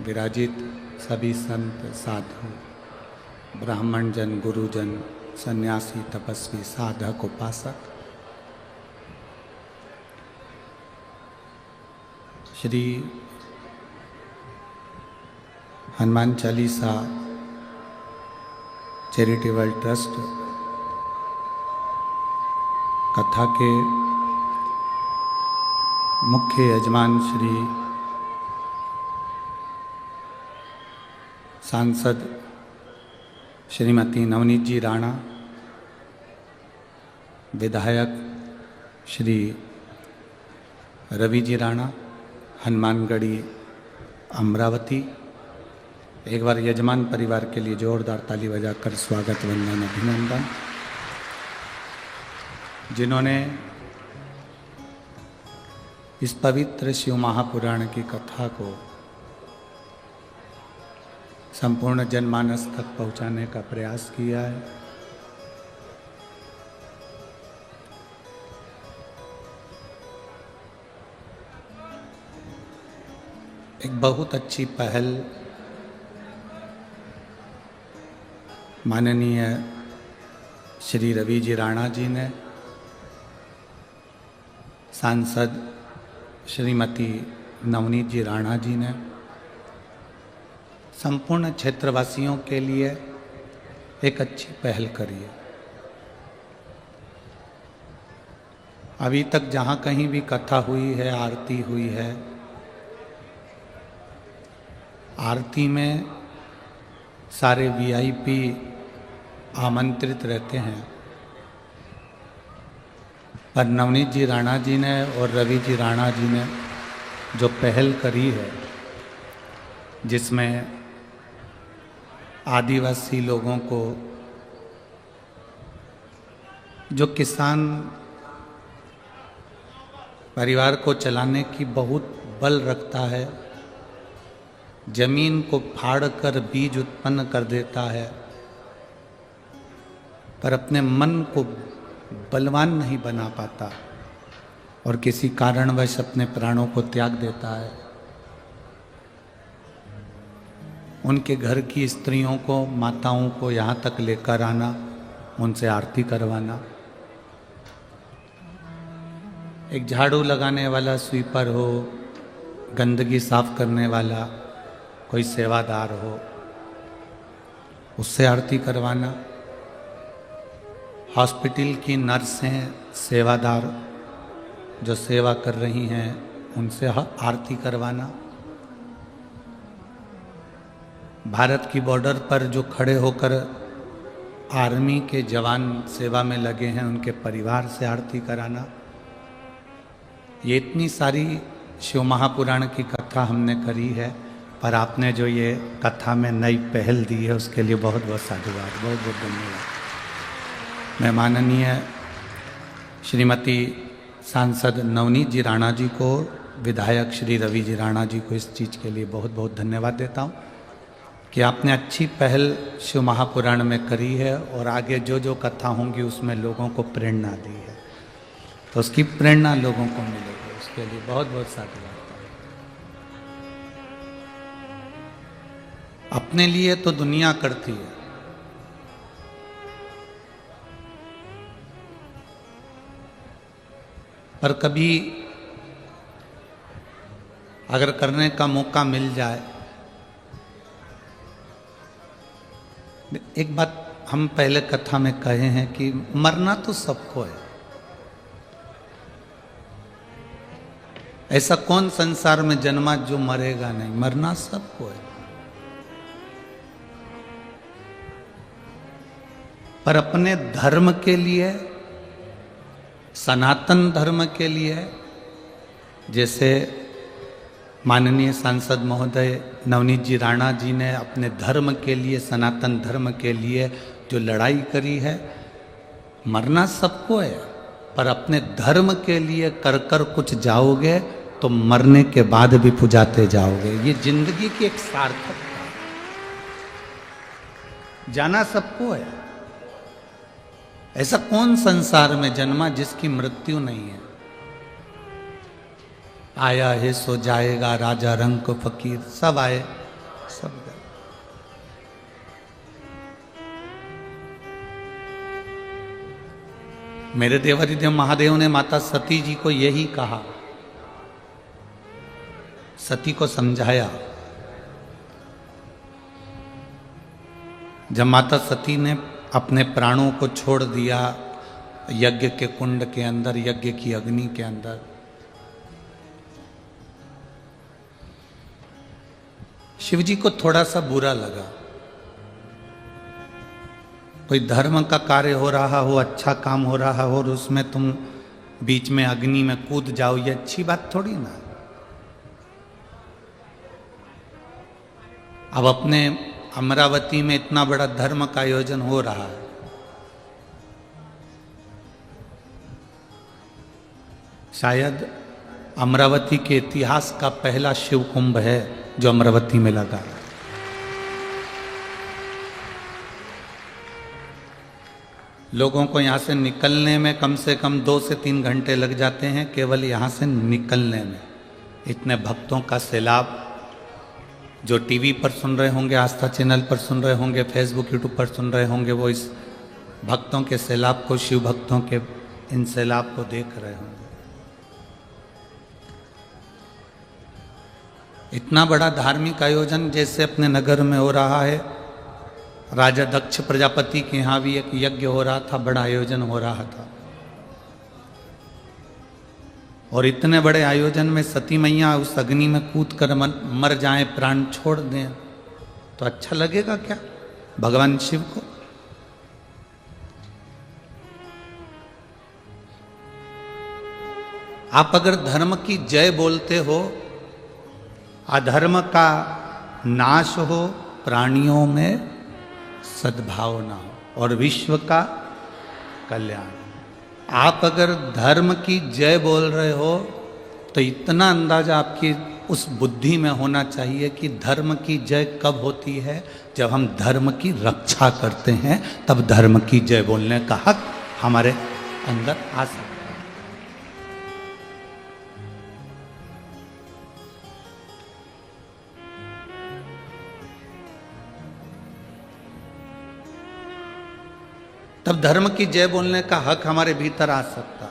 विराजित सभी संत साधु, ब्राह्मण जन, गुरुजन, सन्यासी, तपस्वी, साधक, उपासक, श्री हनुमान चालीसा चैरिटेबल ट्रस्ट कथा के मुख्य यजमान श्री सांसद श्रीमती नवनीत जी राणा, विधायक श्री रवि जी राणा, हनुमानगढ़ी अमरावती, एक बार यजमान परिवार के लिए जोरदार ताली बजाकर स्वागत, वंदन, अभिनंदन। जिन्होंने इस पवित्र शिव महापुराण की कथा को संपूर्ण जनमानस तक पहुंचाने का प्रयास किया है। एक बहुत अच्छी पहल माननीय श्री रवि जी राणा जी ने, सांसद श्रीमती नवनीत जी राणा जी ने संपूर्ण क्षेत्रवासियों के लिए एक अच्छी पहल करी है। अभी तक जहाँ कहीं भी कथा हुई है, आरती हुई है, आरती में सारे वीआईपी आमंत्रित रहते हैं, पर नवनीत जी राणा जी ने और रवि जी राणा जी ने जो पहल करी है, जिसमें आदिवासी लोगों को, जो किसान परिवार को चलाने की बहुत बल रखता है, जमीन को फाड़कर बीज उत्पन्न कर देता है, पर अपने मन को बलवान नहीं बना पाता और किसी कारणवश अपने प्राणों को त्याग देता है, उनके घर की स्त्रियों को, माताओं को यहाँ तक लेकर आना, उनसे आरती करवाना। एक झाड़ू लगाने वाला स्वीपर हो, गंदगी साफ करने वाला कोई सेवादार हो, उससे आरती करवाना। हॉस्पिटल की नर्सें, सेवादार जो सेवा कर रही हैं, उनसे आरती करवाना। भारत की बॉर्डर पर जो खड़े होकर आर्मी के जवान सेवा में लगे हैं, उनके परिवार से आरती कराना। ये इतनी सारी शिव महापुराण की कथा हमने करी है, पर आपने जो ये कथा में नई पहल दी है, उसके लिए बहुत बहुत साधुवाद, बहुत बहुत धन्यवाद। मैं माननीय श्रीमती सांसद नवनीत जी राणा जी को, विधायक श्री रवि जी राणा जी को इस चीज़ के लिए बहुत बहुत धन्यवाद देता हूँ कि आपने अच्छी पहल शिव महापुराण में करी है और आगे जो जो कथा होंगी उसमें लोगों को प्रेरणा दी है, तो उसकी प्रेरणा लोगों को मिलेगी, उसके लिए बहुत बहुत साधुवाद। अपने लिए तो दुनिया करती है, पर कभी अगर करने का मौका मिल जाए, एक बात हम पहले कथा में कहे हैं कि मरना तो सबको है। ऐसा कौन संसार में जन्मा जो मरेगा नहीं, मरना सबको है। पर अपने धर्म के लिए, सनातन धर्म के लिए, जैसे माननीय सांसद महोदय नवनीत जी राणा जी ने अपने धर्म के लिए, सनातन धर्म के लिए जो लड़ाई करी है, मरना सबको है, पर अपने धर्म के लिए कर कर कुछ जाओगे तो मरने के बाद भी पुजाते जाओगे। ये जिंदगी की एक सार्थकता। जाना सबको है। ऐसा कौन संसार में जन्मा जिसकी मृत्यु नहीं है? आया है सो जाएगा, राजा रंक फकीर सब आए सब गए। मेरे देवाधिदेव महादेव ने माता सती जी को यही कहा, सती को समझाया। जब माता सती ने अपने प्राणों को छोड़ दिया यज्ञ के कुंड के अंदर, यज्ञ की अग्नि के अंदर, शिव जी को थोड़ा सा बुरा लगा। कोई धर्म का कार्य हो रहा हो, अच्छा काम हो रहा हो, और उसमें तुम बीच में अग्नि में कूद जाओ, ये अच्छी बात थोड़ी ना। अब अपने अमरावती में इतना बड़ा धर्म का आयोजन हो रहा है, शायद अमरावती के इतिहास का पहला शिव कुंभ है जो अमरावती में लगा। लोगों को यहाँ से निकलने में कम से कम 2 से 3 घंटे लग जाते हैं, केवल यहाँ से निकलने में। इतने भक्तों का सैलाब, जो टीवी पर सुन रहे होंगे, आस्था चैनल पर सुन रहे होंगे, फेसबुक यूट्यूब पर सुन रहे होंगे, वो इस भक्तों के सैलाब को, शिव भक्तों के इन सैलाब को देख रहे होंगे। इतना बड़ा धार्मिक आयोजन जैसे अपने नगर में हो रहा है, राजा दक्ष प्रजापति के यहाँ भी एक यज्ञ हो रहा था, बड़ा आयोजन हो रहा था। और इतने बड़े आयोजन में सती मैया उस अग्नि में कूद कर मर जाएं, प्राण छोड़ दें, तो अच्छा लगेगा क्या भगवान शिव को? आप अगर धर्म की जय बोलते हो, अधर्म का नाश हो, प्राणियों में सद्भावना हो और विश्व का कल्याण। आप अगर धर्म की जय बोल रहे हो तो इतना अंदाजा आपकी उस बुद्धि में होना चाहिए कि धर्म की जय कब होती है? जब हम धर्म की रक्षा करते हैं, तब धर्म की जय बोलने का हक हमारे अंदर आ सकता है। तब धर्म की जय बोलने का हक हमारे भीतर आ सकता है।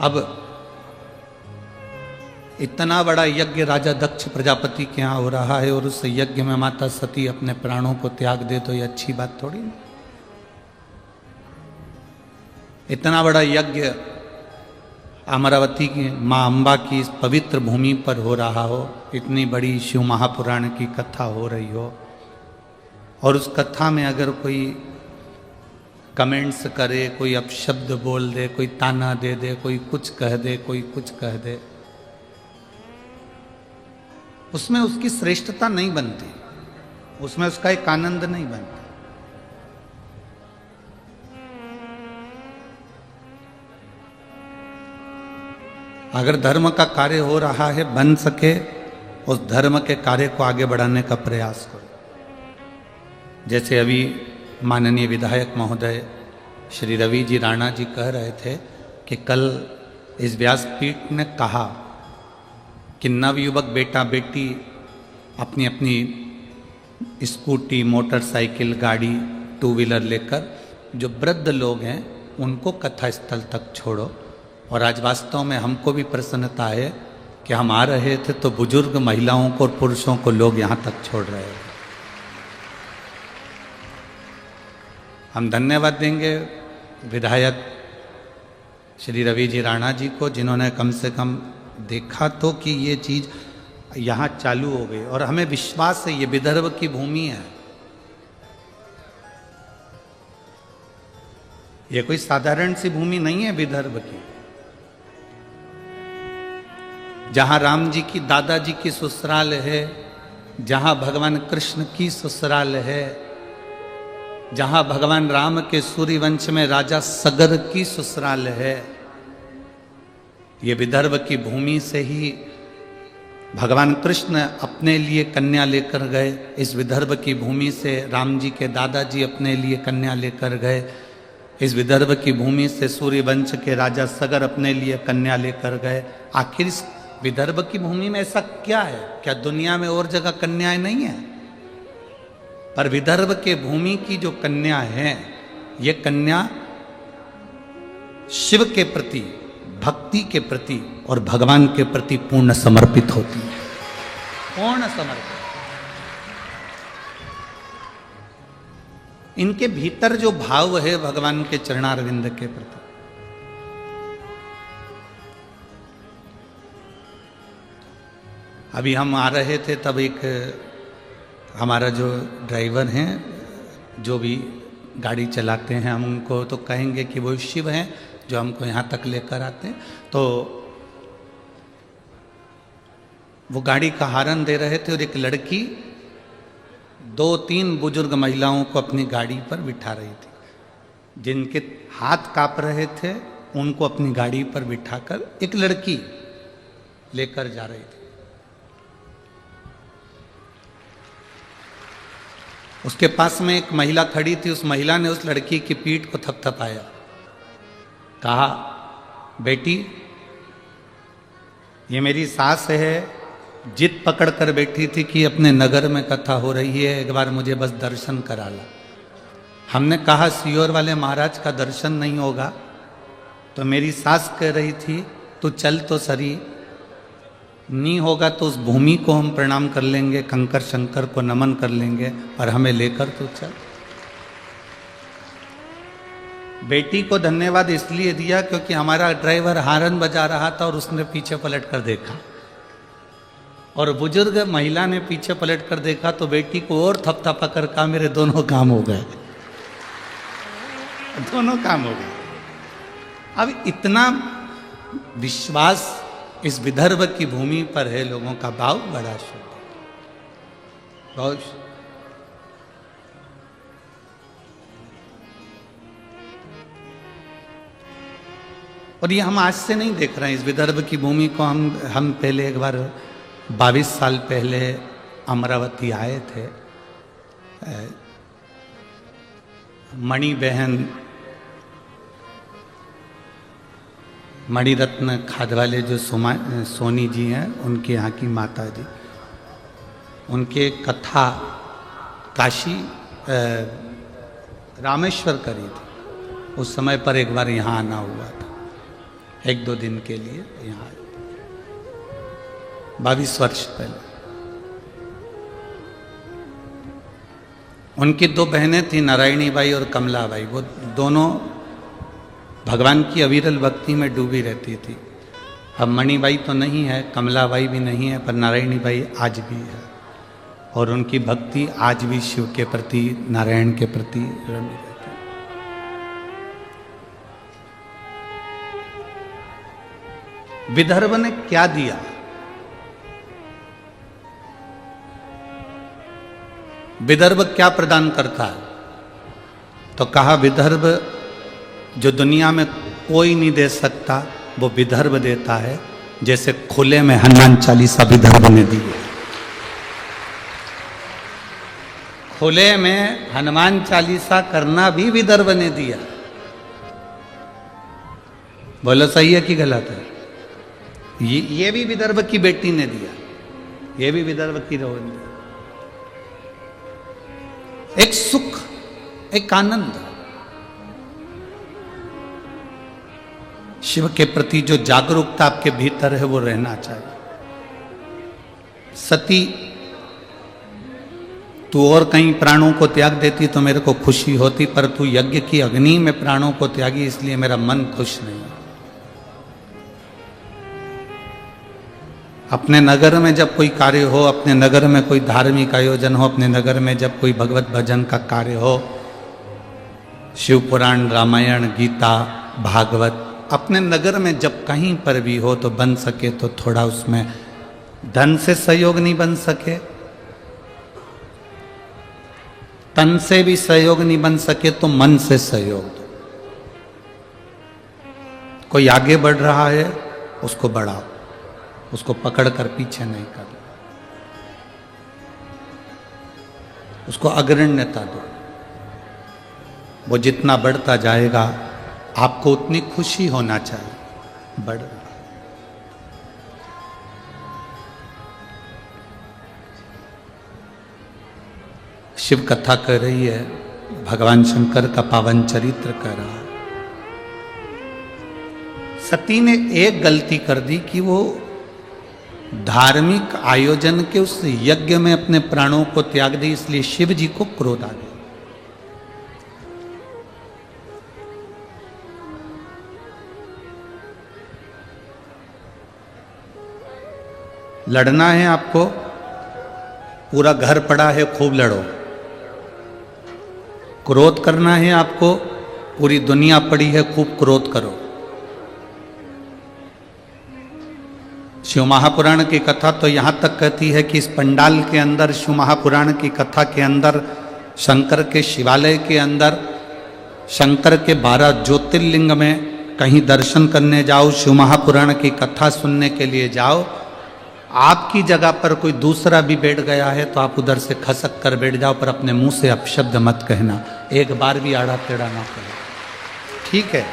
अब इतना बड़ा यज्ञ राजा दक्ष प्रजापति के यहाँ हो रहा है, और उस यज्ञ में माता सती अपने प्राणों को त्याग दे, तो ये अच्छी बात थोड़ी ना। इतना बड़ा यज्ञ अमरावती की माँ अम्बा की इस पवित्र भूमि पर हो रहा हो, इतनी बड़ी शिव महापुराण की कथा हो रही हो, और उस कथा में अगर कोई कमेंट्स करे, कोई अपशब्द बोल दे, कोई ताना दे दे, कोई कुछ कह दे, कोई कुछ कह दे, उसमें उसकी श्रेष्ठता नहीं बनती, उसमें उसका एक आनंद नहीं बनता। अगर धर्म का कार्य हो रहा है, बन सके उस धर्म के कार्य को आगे बढ़ाने का प्रयास करो। जैसे अभी माननीय विधायक महोदय श्री रवि जी राणा जी कह रहे थे कि कल इस व्यासपीठ ने कहा कि नवयुवक बेटा बेटी अपनी अपनी स्कूटी, मोटरसाइकिल, गाड़ी, 2 व्हीलर लेकर जो वृद्ध लोग हैं उनको कथा स्थल तक छोड़ो। और आज वास्तव में हमको भी प्रसन्नता है कि हम आ रहे थे तो बुजुर्ग महिलाओं को और पुरुषों को लोग यहाँ तक छोड़ रहे हैं। हम धन्यवाद देंगे विधायक श्री रवि जी राणा जी को, जिन्होंने कम से कम देखा तो कि ये चीज़ यहाँ चालू हो गई। और हमें विश्वास है ये विदर्भ की भूमि है, ये कोई साधारण सी भूमि नहीं है विदर्भ की। जहाँ राम जी की दादाजी की ससुराल है, जहाँ भगवान कृष्ण की ससुराल है, जहाँ भगवान राम के सूर्यवंश में राजा सगर की ससुराल है, ये विदर्भ की भूमि से ही भगवान कृष्ण अपने लिए कन्या लेकर गए। इस विदर्भ की भूमि से राम जी के दादाजी अपने लिए कन्या लेकर गए। इस विदर्भ की भूमि से सूर्यवंश के राजा सगर अपने लिए कन्या लेकर गए। आखिर इस विदर्भ की भूमि में ऐसा क्या है? क्या दुनिया में और जगह कन्याएं नहीं है? पर विदर्भ के भूमि की जो कन्या है, ये कन्या शिव के प्रति, भक्ति के प्रति और भगवान के प्रति पूर्ण समर्पित होती है। पूर्ण समर्पित। इनके भीतर जो भाव है भगवान के चरणारविंद के प्रति, अभी हम आ रहे थे तब एक हमारा जो ड्राइवर हैं, जो भी गाड़ी चलाते हैं, हम उनको तो कहेंगे कि वो शिव हैं जो हमको यहाँ तक लेकर आते हैं। तो वो गाड़ी का हॉर्न दे रहे थे और एक लड़की 2-3 बुजुर्ग महिलाओं को अपनी गाड़ी पर बिठा रही थी। जिनके हाथ कांप रहे थे उनको अपनी गाड़ी पर बिठाकर एक लड़की लेकर जा रही थी। उसके पास में एक महिला खड़ी थी। उस महिला ने उस लड़की की पीठ को थपथपाया, कहा, बेटी ये मेरी सास है, जिद पकड़ कर बैठी थी कि अपने नगर में कथा हो रही है, एक बार मुझे बस दर्शन करा ला। हमने कहा सियोर वाले महाराज का दर्शन नहीं होगा, तो मेरी सास कह रही थी तू चल तो सरी, नहीं होगा तो उस भूमि को हम प्रणाम कर लेंगे, कंकर शंकर को नमन कर लेंगे, पर हमें लेकर तो चल। बेटी को धन्यवाद इसलिए दिया क्योंकि हमारा ड्राइवर हॉर्न बजा रहा था और उसने पीछे पलट कर देखा, और बुजुर्ग महिला ने पीछे पलट कर देखा तो बेटी को और थपथपा कर कहा, मेरे दोनों काम हो गए, दोनों काम हो गए। अब इतना विश्वास इस विदर्भ की भूमि पर है, लोगों का भाव बड़ा शुद्ध, बहुत। और ये हम आज से नहीं देख रहे हैं इस विदर्भ की भूमि को। हम पहले एक बार 22 साल पहले अमरावती आए थे। मणि बहन, मणिरत्न खाद वाले जो सोनी जी हैं, उनके यहाँ की माता जी, उनके कथा काशी रामेश्वर करी थी। उस समय पर एक बार यहाँ आना हुआ था, 1-2 दिन के लिए यहाँ, 22 वर्ष पहले। उनकी 2 बहनें थी, नारायणी बाई और कमला बाई। वो दोनों भगवान की अविरल भक्ति में डूबी रहती थी। अब मणिबाई तो नहीं है, कमलाबाई भी नहीं है, पर नारायणी बाई आज भी है, और उनकी भक्ति आज भी शिव के प्रति, नारायण के प्रति रमी रहती है। विदर्भ ने क्या दिया? विदर्भ क्या प्रदान करता है? तो कहा, विदर्भ जो दुनिया में कोई नहीं दे सकता वो विदर्भ देता है। जैसे खुले में हनुमान चालीसा विदर्भ ने दी है। खुले में हनुमान चालीसा करना भी विदर्भ ने दिया। बोलो सही है कि गलत है? ये भी विदर्भ की बेटी ने दिया, ये भी विदर्भ की रोहन ने। एक सुख, एक आनंद, शिव के प्रति जो जागरूकता आपके भीतर है वो रहना चाहिए। सती, तू और कहीं प्राणों को त्याग देती तो मेरे को खुशी होती, पर तू यज्ञ की अग्नि में प्राणों को त्यागी, इसलिए मेरा मन खुश नहीं। अपने नगर में जब कोई कार्य हो, अपने नगर में कोई धार्मिक आयोजन हो, अपने नगर में जब कोई भगवत भजन का कार्य हो, शिव पुराण, रामायण, गीता, भागवत, अपने नगर में जब कहीं पर भी हो तो बन सके तो थोड़ा उसमें धन से सहयोग नहीं बन सके, तन से भी सहयोग नहीं बन सके तो मन से सहयोग दो। कोई आगे बढ़ रहा है उसको बढ़ाओ, उसको पकड़कर पीछे नहीं करना, उसको अग्रण्यता दो। वो जितना बढ़ता जाएगा आपको उतनी खुशी होना चाहिए। बढ़ शिव कथा कर रही है, भगवान शंकर का पावन चरित्र कर रहा है। सती ने एक गलती कर दी कि वो धार्मिक आयोजन के उस यज्ञ में अपने प्राणों को त्याग दी, इसलिए शिव जी को क्रोध आ गया। लड़ना है आपको, पूरा घर पड़ा है, खूब लड़ो। क्रोध करना है आपको, पूरी दुनिया पड़ी है, खूब क्रोध करो। शिव महापुराण की कथा तो यहां तक कहती है कि इस पंडाल के अंदर, शिव महापुराण की कथा के अंदर, शंकर के शिवालय के अंदर, शंकर के 12 ज्योतिर्लिंग में कहीं दर्शन करने जाओ, शिव महापुराण की कथा सुनने के लिए जाओ, आपकी जगह पर कोई दूसरा भी बैठ गया है तो आप उधर से खसक कर बैठ जाओ, पर अपने मुंह से अपशब्द मत कहना, एक बार भी आड़ा टेढ़ा ना करो, ठीक है?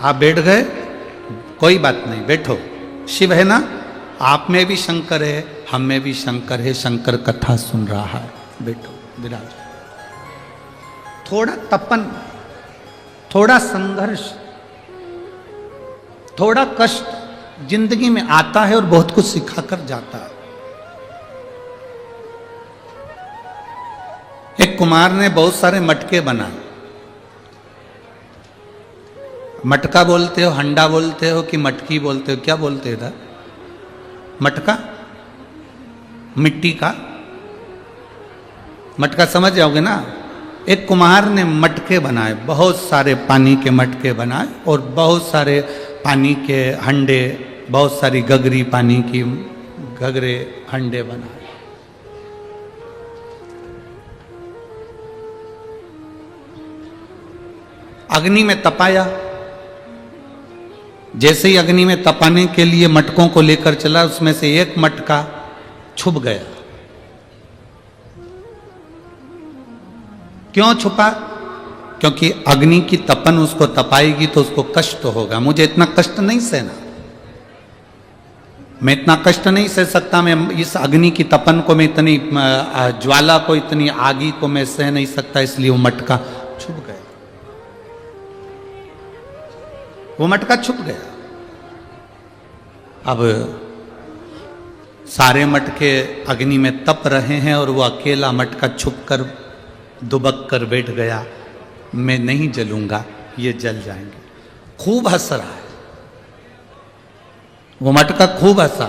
आप बैठ गए, कोई बात नहीं, बैठो। शिव है ना, आप में भी शंकर है, हम में भी शंकर है, शंकर कथा सुन रहा है, बैठो, विराज। थोड़ा तपन, थोड़ा संघर्ष, थोड़ा कष्ट जिंदगी में आता है और बहुत कुछ सिखाकर जाता है। एक कुमार ने बहुत सारे मटके बनाए। मटका बोलते हो, हंडा बोलते हो कि मटकी बोलते हो, क्या बोलते हो? मटका, मिट्टी का मटका, समझ जाओगे ना। एक कुम्हार ने मटके बनाए, बहुत सारे पानी के मटके बनाए और बहुत सारे पानी के हंडे, बहुत सारी गगरी पानी की गगरे हंडे बनाए। अग्नि में तपाया। जैसे ही अग्नि में तपाने के लिए मटकों को लेकर चला, उसमें से एक मटका छुप गया। क्यों छुपा? क्योंकि अग्नि की तपन उसको तपाएगी तो उसको कष्ट होगा। मुझे इतना कष्ट नहीं सहना, मैं इतना कष्ट नहीं सह सकता, मैं इस अग्नि की तपन को, मैं इतनी ज्वाला को, इतनी आगी को मैं सह नहीं सकता, इसलिए वो मटका छुप गया। वो मटका छुप गया। अब सारे मटके अग्नि में तप रहे हैं और वो अकेला मटका छुप कर दुबक कर बैठ गया, मैं नहीं जलूंगा, ये जल जाएंगे। खूब हंस रहा है वो मटका, खूब हंसा।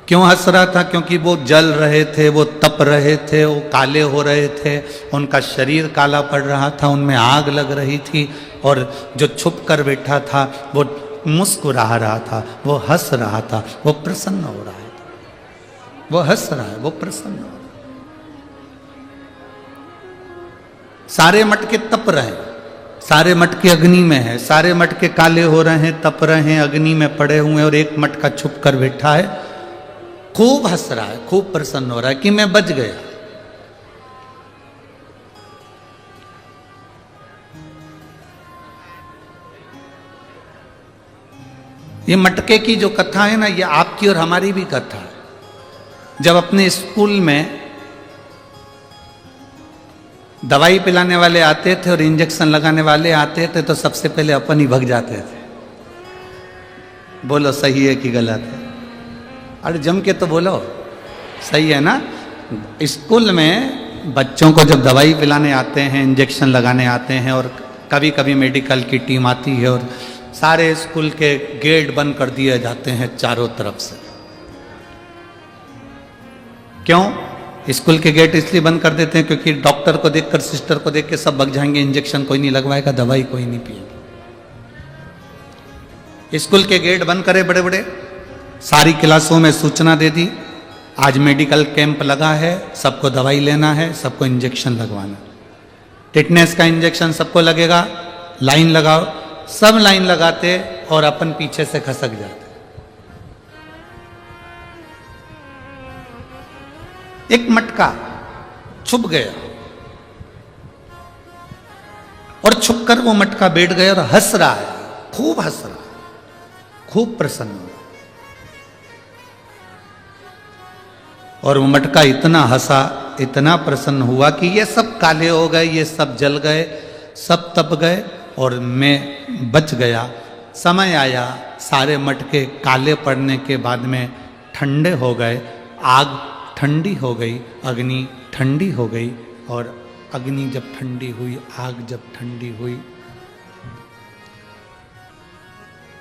क्यों हंस रहा था? क्योंकि वो जल रहे थे, वो तप रहे थे, वो काले हो रहे थे, उनका शरीर काला पड़ रहा था, उनमें आग लग रही थी, और जो छुप कर बैठा था वो मुस्कुरा रहा था, वो हंस रहा था, वो प्रसन्न हो रहा है, वो हंस रहा है, वो प्रसन्न हो रहा है। सारे मटके तप रहे हैं, सारे मटके अग्नि में है, सारे मटके काले हो रहे हैं, तप रहे हैं, अग्नि में पड़े हुए हैं, और एक मटका छुप कर बैठा है, खूब हंस रहा है, खूब प्रसन्न हो रहा है कि मैं बच गया। ये मटके की जो कथा है ना, ये आपकी और हमारी भी कथा है। जब अपने स्कूल में दवाई पिलाने वाले आते थे और इंजेक्शन लगाने वाले आते थे, तो सबसे पहले अपन ही भग जाते थे। बोलो सही है कि गलत है? अरे जम के तो बोलो, सही है ना? स्कूल में बच्चों को जब दवाई पिलाने आते हैं, इंजेक्शन लगाने आते हैं, और कभी कभी मेडिकल की टीम आती है और सारे स्कूल के गेट बंद कर दिए जाते हैं चारों तरफ से। क्यों स्कूल के गेट इसलिए बंद कर देते हैं? क्योंकि डॉक्टर को देखकर, सिस्टर को देख के सब भाग जाएंगे, इंजेक्शन कोई नहीं लगवाएगा, दवाई कोई नहीं पिएगा। स्कूल के गेट बंद करे बड़े बड़े, सारी क्लासों में सूचना दे दी, आज मेडिकल कैंप लगा है, सबको दवाई लेना है, सबको इंजेक्शन लगवाना। टिटनेस का इंजेक्शन सबको लगेगा, लाइन लगाओ। सब लाइन लगाते और अपन पीछे से खसक जाते। एक मटका छुप गया और छुपकर वो मटका बैठ गया और हंस रहा है, खूब हंस रहा है, खूब प्रसन्न। और वो मटका इतना हंसा, इतना प्रसन्न हुआ कि ये सब काले हो गए, ये सब जल गए, सब तप गए और मैं बच गया। समय आया, सारे मटके काले पड़ने के बाद में ठंडे हो गए, आग ठंडी हो गई, अग्नि ठंडी हो गई। और अग्नि जब ठंडी हुई, आग जब ठंडी हुई,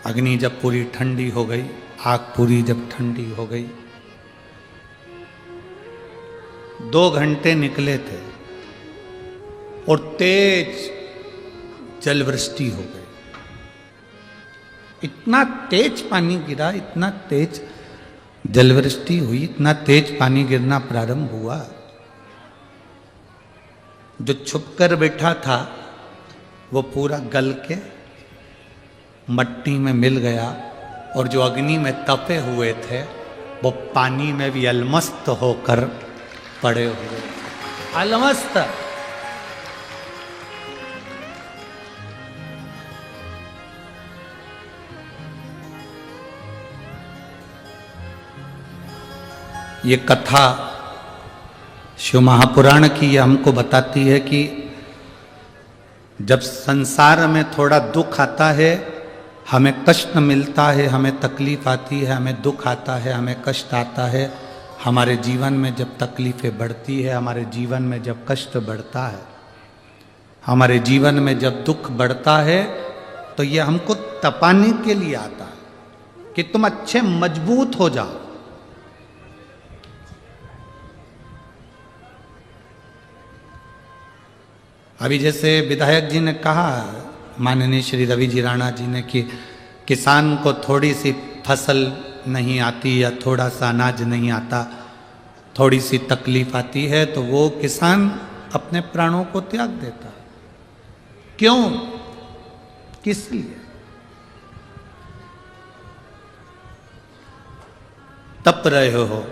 अग्नि जब पूरी ठंडी हो गई, आग पूरी जब ठंडी हो गई, 2 घंटे निकले थे और तेज जलवृष्टि हो गई। इतना तेज पानी गिरा, इतना तेज जलवृष्टि हुई, इतना तेज पानी गिरना प्रारंभ हुआ, जो छुपकर बैठा था वो पूरा गल के मट्टी में मिल गया, और जो अग्नि में तपे हुए थे वो पानी में भी अलमस्त होकर पड़े हुए, अलमस्त। ये कथा शिव महापुराण की ये हमको बताती है कि जब संसार में थोड़ा दुख आता है, हमें कष्ट मिलता है, हमें तकलीफ आती है, हमें दुख आता है, हमें कष्ट आता है, हमारे जीवन में जब तकलीफें बढ़ती है, हमारे जीवन में जब कष्ट बढ़ता है, हमारे जीवन में जब दुख बढ़ता है, तो ये हमको तपाने के लिए आता है कि तुम अच्छे मजबूत हो जाओ। अभी जैसे विधायक जी ने कहा, माननीय श्री रवि जी राणा जी ने, कि किसान को थोड़ी सी फसल नहीं आती या थोड़ा सा अनाज नहीं आता, थोड़ी सी तकलीफ आती है तो वो किसान अपने प्राणों को त्याग देता है। क्यों? किस लिए? तप रहे हो,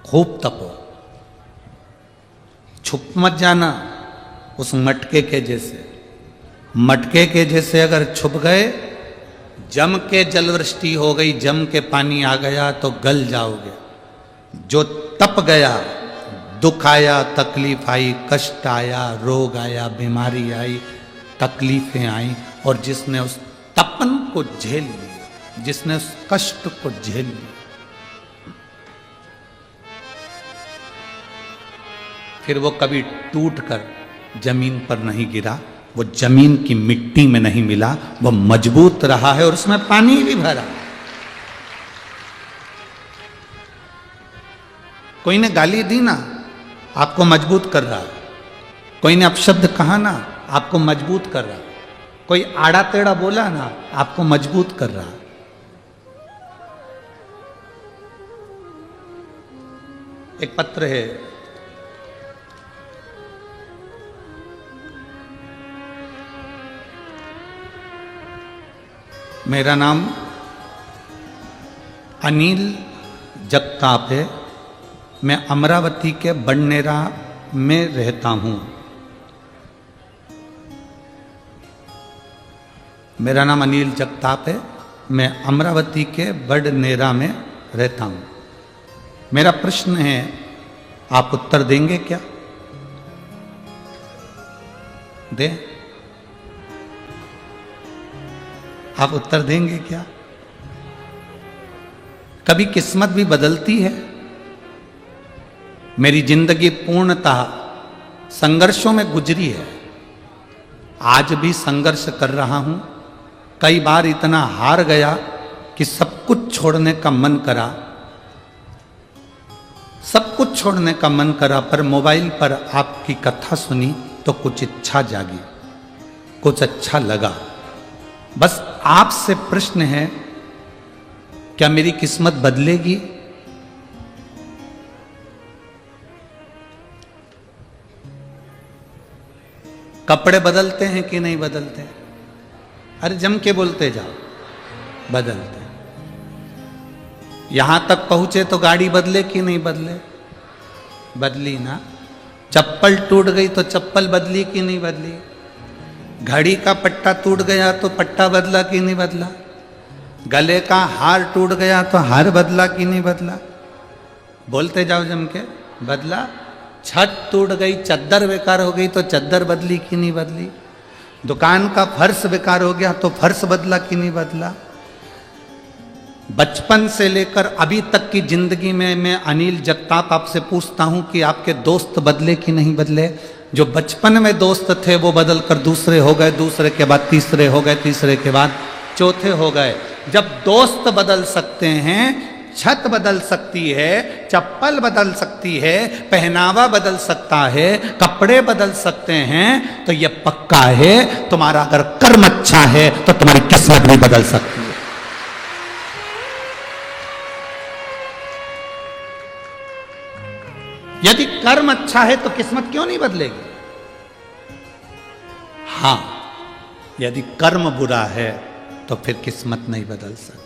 खूब तपो, छुप मत जाना उस मटके के जैसे। मटके के जैसे अगर छुप गए, जम के जलवृष्टि हो गई, जम के पानी आ गया तो गल जाओगे। जो तप गया, दुख आया, तकलीफ आई, कष्ट आया, रोग आया, बीमारी आई, तकलीफें आई, और जिसने उस तपन को झेल लिया, जिसने उस कष्ट को झेल लिया, फिर वो कभी टूट कर जमीन पर नहीं गिरा, वो जमीन की मिट्टी में नहीं मिला, वो मजबूत रहा है और उसमें पानी भी भरा। कोई ने गाली दी ना, आपको मजबूत कर रहा है। कोई ने अपशब्द कहा ना, आपको मजबूत कर रहा है। कोई आड़ा टेढ़ा बोला ना, आपको मजबूत कर रहा है। एक पत्र है, मेरा नाम अनिल जगताप है, मैं अमरावती के बड़नेरा में रहता हूँ। मेरा नाम अनिल जगताप है, मैं अमरावती के बड़नेरा में रहता हूँ। मेरा प्रश्न है, आप उत्तर देंगे क्या? दे? आप उत्तर देंगे क्या? कभी किस्मत भी बदलती है। मेरी जिंदगी पूर्णतः संघर्षों में गुजरी है। आज भी संघर्ष कर रहा हूं। कई बार इतना हार गया कि सब कुछ छोड़ने का मन करा, सब कुछ छोड़ने का मन करा, पर मोबाइल पर आपकी कथा सुनी तो कुछ इच्छा जागी, कुछ अच्छा लगा। बस आपसे प्रश्न है, क्या मेरी किस्मत बदलेगी? कपड़े बदलते हैं कि नहीं बदलते? अरे जम के बोलते जाओ, बदलते। यहां तक पहुंचे तो गाड़ी बदले कि नहीं बदले? बदली ना। चप्पल टूट गई तो चप्पल बदली कि नहीं बदली? घड़ी का पट्टा टूट गया तो पट्टा बदला कि नहीं बदला? गले का हार टूट गया तो हार बदला कि नहीं बदला? बोलते जाओ जम के। बदला? छत टूट गई, चद्दर बेकार हो गई तो चद्दर बदली कि नहीं बदली? दुकान का फर्श बेकार हो गया तो फर्श बदला कि नहीं बदला? बचपन से लेकर अभी तक की जिंदगी में मैं अनिल जगताप आपसे पूछता हूं कि आपके दोस्त बदले कि नहीं बदले? जो बचपन में दोस्त थे वो बदल कर दूसरे हो गए, दूसरे के बाद तीसरे हो गए, तीसरे के बाद चौथे हो गए। जब दोस्त बदल सकते हैं, छत बदल सकती है, चप्पल बदल सकती है, पहनावा बदल सकता है, कपड़े बदल सकते हैं, तो यह पक्का है तुम्हारा अगर कर्म अच्छा है तो तुम्हारी किस्मत भी बदल सकती है। यदि कर्म अच्छा है तो किस्मत क्यों नहीं बदलेगी? हां, यदि कर्म बुरा है तो फिर किस्मत नहीं बदल सकती।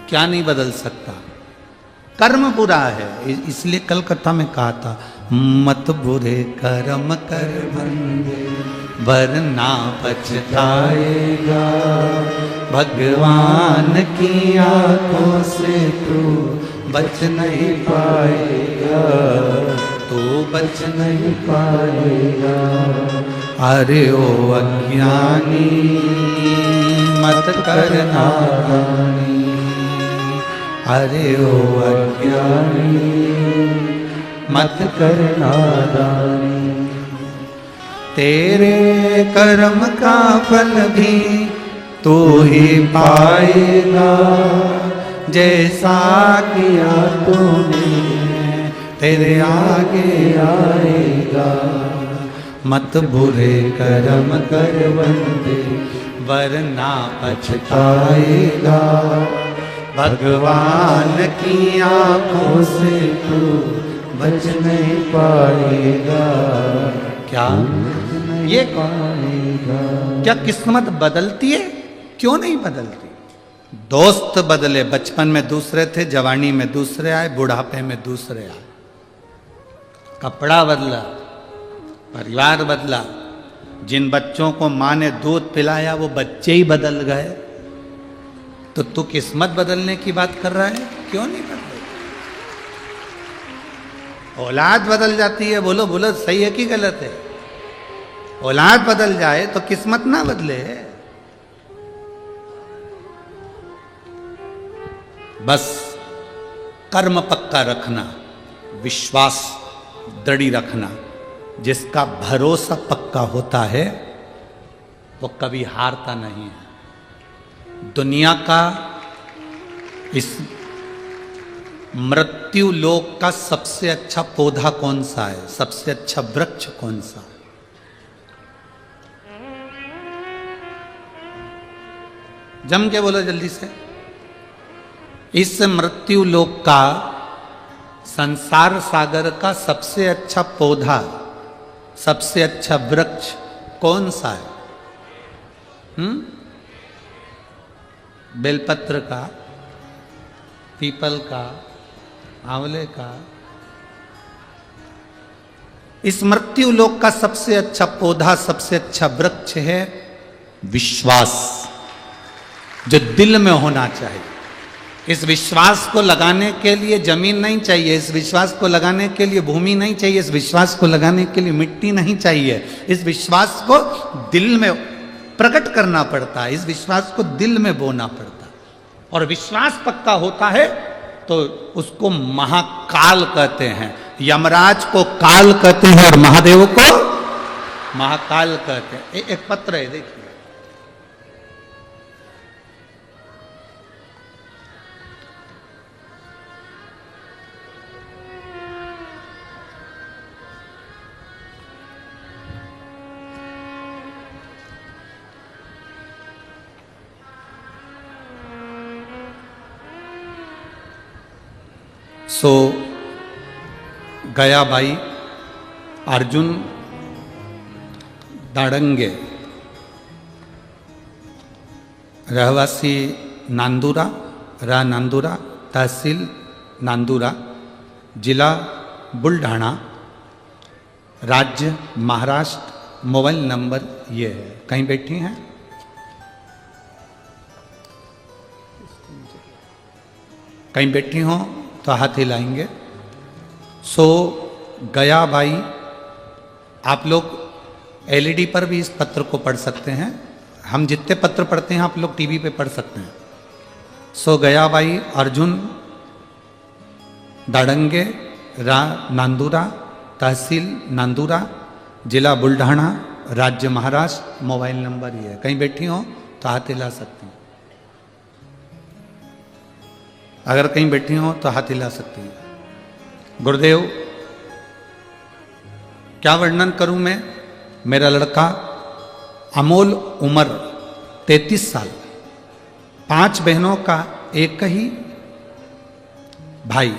क्या नहीं बदल सकता? कर्म बुरा है। इसलिए कलकत्ता में कहा था, मत बुरे कर्म कर बंदे वरना पछताएगा, भगवान की आंखों से तू बच नहीं पाएगा, तू बच नहीं पाएगा। अरे ओ अज्ञानी मत करना नादानी, अरे ओ अज्ञानी मत करना नादानी। तेरे कर्म का फल भी तू ही पाएगा, जैसा किया तूने तेरे आगे आएगा। मत बुरे कर्म कर बंदे वरना पछताएगा, भगवान की आंखों से तू बच नहीं पाएगा। क्या ये पाएगा? क्या किस्मत बदलती है? क्यों नहीं बदलती? दोस्त बदले, बचपन में दूसरे थे, जवानी में दूसरे आए, बुढ़ापे में दूसरे आए। कपड़ा बदला, परिवार बदला, जिन बच्चों को माँ ने दूध पिलाया वो बच्चे ही बदल गए। तो तू किस्मत बदलने की बात कर रहा है? क्यों नहीं बदले? औलाद बदल जाती है, बोलो बोलो सही है कि गलत है? औलाद बदल जाए तो किस्मत ना बदले। बस कर्म पक्का रखना, विश्वास दृढ़ रखना। जिसका भरोसा पक्का होता है वो कभी हारता नहीं है। दुनिया का इस मृत्यु लोक का सबसे अच्छा पौधा कौन सा है? सबसे अच्छा वृक्ष कौन सा? जम के बोलो जल्दी से। इस मृत्यु लोक का, संसार सागर का सबसे अच्छा पौधा, सबसे अच्छा वृक्ष कौन सा है? बेलपत्र का, पीपल का, आंवले का? इस मृत्यु लोक का सबसे अच्छा पौधा, सबसे अच्छा वृक्ष है विश्वास, जो दिल में होना चाहिए। इस विश्वास को लगाने के लिए जमीन नहीं चाहिए, इस विश्वास को लगाने के लिए भूमि नहीं चाहिए, इस विश्वास को लगाने के लिए मिट्टी नहीं चाहिए। इस विश्वास को दिल में प्रकट करना पड़ता है, इस विश्वास को दिल में बोना पड़ता है। और विश्वास पक्का होता है तो उसको महाकाल कहते हैं। यमराज को काल कहते हैं और महादेव को महाकाल कहते हैं। एक पत्र है, देखिए। सो गयाबाई, अर्जुन दाड़ंगे, रहवासी नांदुरा, नांदुरा, तहसील नांदुरा, जिला बुलढाणा, राज्य महाराष्ट्र, मोबाइल नंबर ये है। कहीं बैठी हैं? कहीं बैठी हो तो हाथ हिलाएंगे। सो गया बाई, आप लोग एलईडी पर भी इस पत्र को पढ़ सकते हैं। हम जितने पत्र पढ़ते हैं आप लोग टीवी पे पढ़ सकते हैं। सो गया बाई अर्जुन दाड़ंगे, नांदुरा, तहसील नांदुरा, जिला बुल्ढाना, राज्य महाराष्ट्र। मोबाइल नंबर ये है। कहीं बैठी हो तो हाथ हिला सकती हैं। अगर कहीं बैठी हो तो हाथ हिला सकती हैं। गुरुदेव, क्या वर्णन करूं मैं। मेरा लड़का अमोल, उम्र 33 साल, 5 बहनों का एक ही भाई।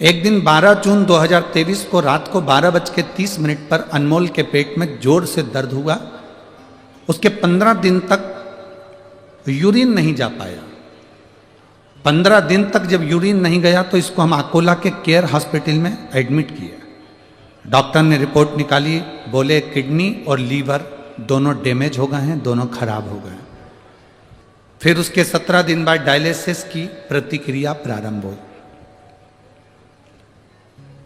एक दिन 12 जून 2023 को रात को 12:30 पर अनमोल के पेट में जोर से दर्द हुआ। उसके 15 दिन तक यूरिन नहीं जा पाया। 15 दिन तक जब यूरिन नहीं गया तो इसको हम अकोला के केयर हॉस्पिटल में एडमिट किया। डॉक्टर ने रिपोर्ट निकाली, बोले किडनी और लीवर दोनों डैमेज हो गए हैं, दोनों खराब हो गए हैं। फिर उसके 17 दिन बाद डायलिसिस की प्रतिक्रिया प्रारंभ हुई।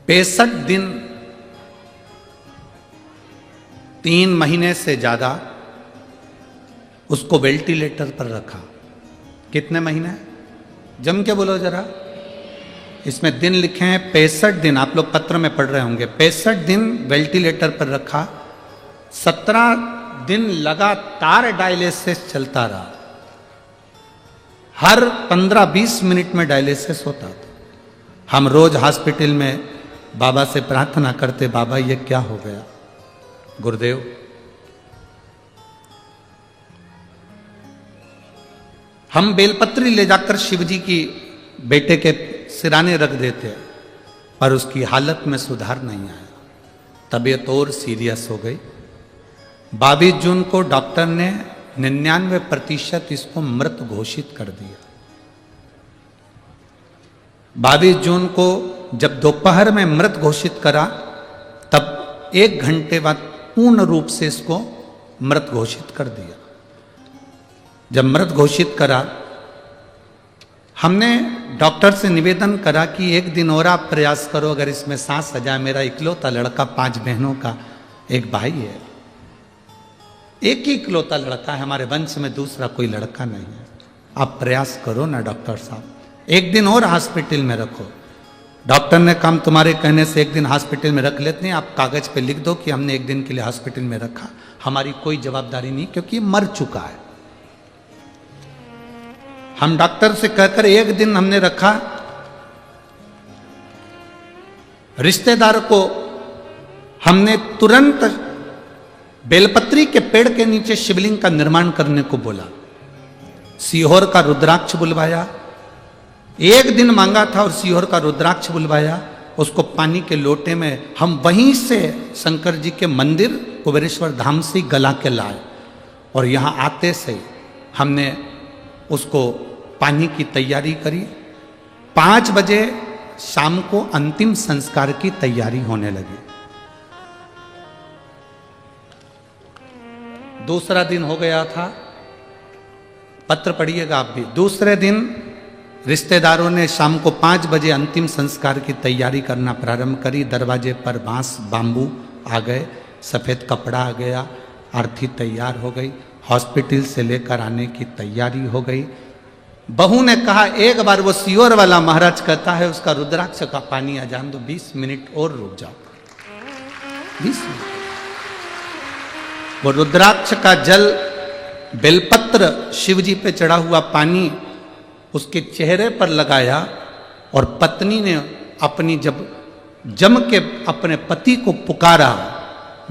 65 दिन, 3 महीने से ज्यादा उसको वेंटिलेटर पर रखा। कितने महीने? जम के बोलो जरा। इसमें दिन लिखे हैं 65 दिन, आप लोग पत्र में पढ़ रहे होंगे। 65 दिन वेंटिलेटर पर रखा। 17 दिन लगातार डायलिसिस चलता रहा। हर 15-20 मिनट में डायलिसिस होता था। हम रोज हॉस्पिटल में बाबा से प्रार्थना करते, बाबा ये क्या हो गया। गुरुदेव, हम बेलपत्री ले जाकर शिवजी की बेटे के सिराने रख देते, पर उसकी हालत में सुधार नहीं आया। तबीयत और सीरियस हो गई। 22 जून को डॉक्टर ने 99% इसको मृत घोषित कर दिया। 22 जून को जब दोपहर में मृत घोषित करा, तब 1 घंटे बाद पूर्ण रूप से इसको मृत घोषित कर दिया। जब मृत घोषित करा, हमने डॉक्टर से निवेदन करा कि 1 दिन और आप प्रयास करो, अगर इसमें सांस आ जाए। मेरा इकलौता लड़का, 5 बहनों का एक भाई है, एक ही इकलौता लड़का है, हमारे वंश में दूसरा कोई लड़का नहीं है। आप प्रयास करो ना डॉक्टर साहब, 1 दिन और हॉस्पिटल में रखो। डॉक्टर ने कहा तुम्हारे कहने से 1 दिन हॉस्पिटल में रख लेते हैं, आप कागज पे लिख दो कि हमने 1 दिन के लिए हॉस्पिटल में रखा। हमारी कोई जवाबदारी नहीं, क्योंकि मर चुका है। हम डॉक्टर से कहकर 1 दिन हमने रखा। रिश्तेदार को हमने तुरंत बेलपत्री के पेड़ के नीचे शिवलिंग का निर्माण करने को बोला। सीहोर का रुद्राक्ष बुलवाया। 1 दिन मांगा था और सीहोर का रुद्राक्ष बुलवाया। उसको पानी के लोटे में हम वहीं से शंकर जी के मंदिर कुबेरेश्वर धाम से गला के लाए, और यहाँ आते से हमने उसको पानी की तैयारी करी। 5 बजे शाम को अंतिम संस्कार की तैयारी होने लगी। दूसरा दिन हो गया था, पत्र पढ़िएगा आप भी। दूसरे दिन रिश्तेदारों ने शाम को 5 बजे अंतिम संस्कार की तैयारी करना प्रारंभ करी। दरवाजे पर बांस बाम्बू आ गए, सफ़ेद कपड़ा आ गया, आरती तैयार हो गई, हॉस्पिटल से लेकर आने की तैयारी हो गई। बहू ने कहा एक बार वो सीहोर वाला महाराज कहता है उसका रुद्राक्ष का पानी आ जान दो, 20 मिनट और रुक जाओ। 20 मिनट वो रुद्राक्ष का जल, बेलपत्र, शिवजी पे चढ़ा हुआ पानी उसके चेहरे पर लगाया, और पत्नी ने अपनी जब जम के अपने पति को पुकारा,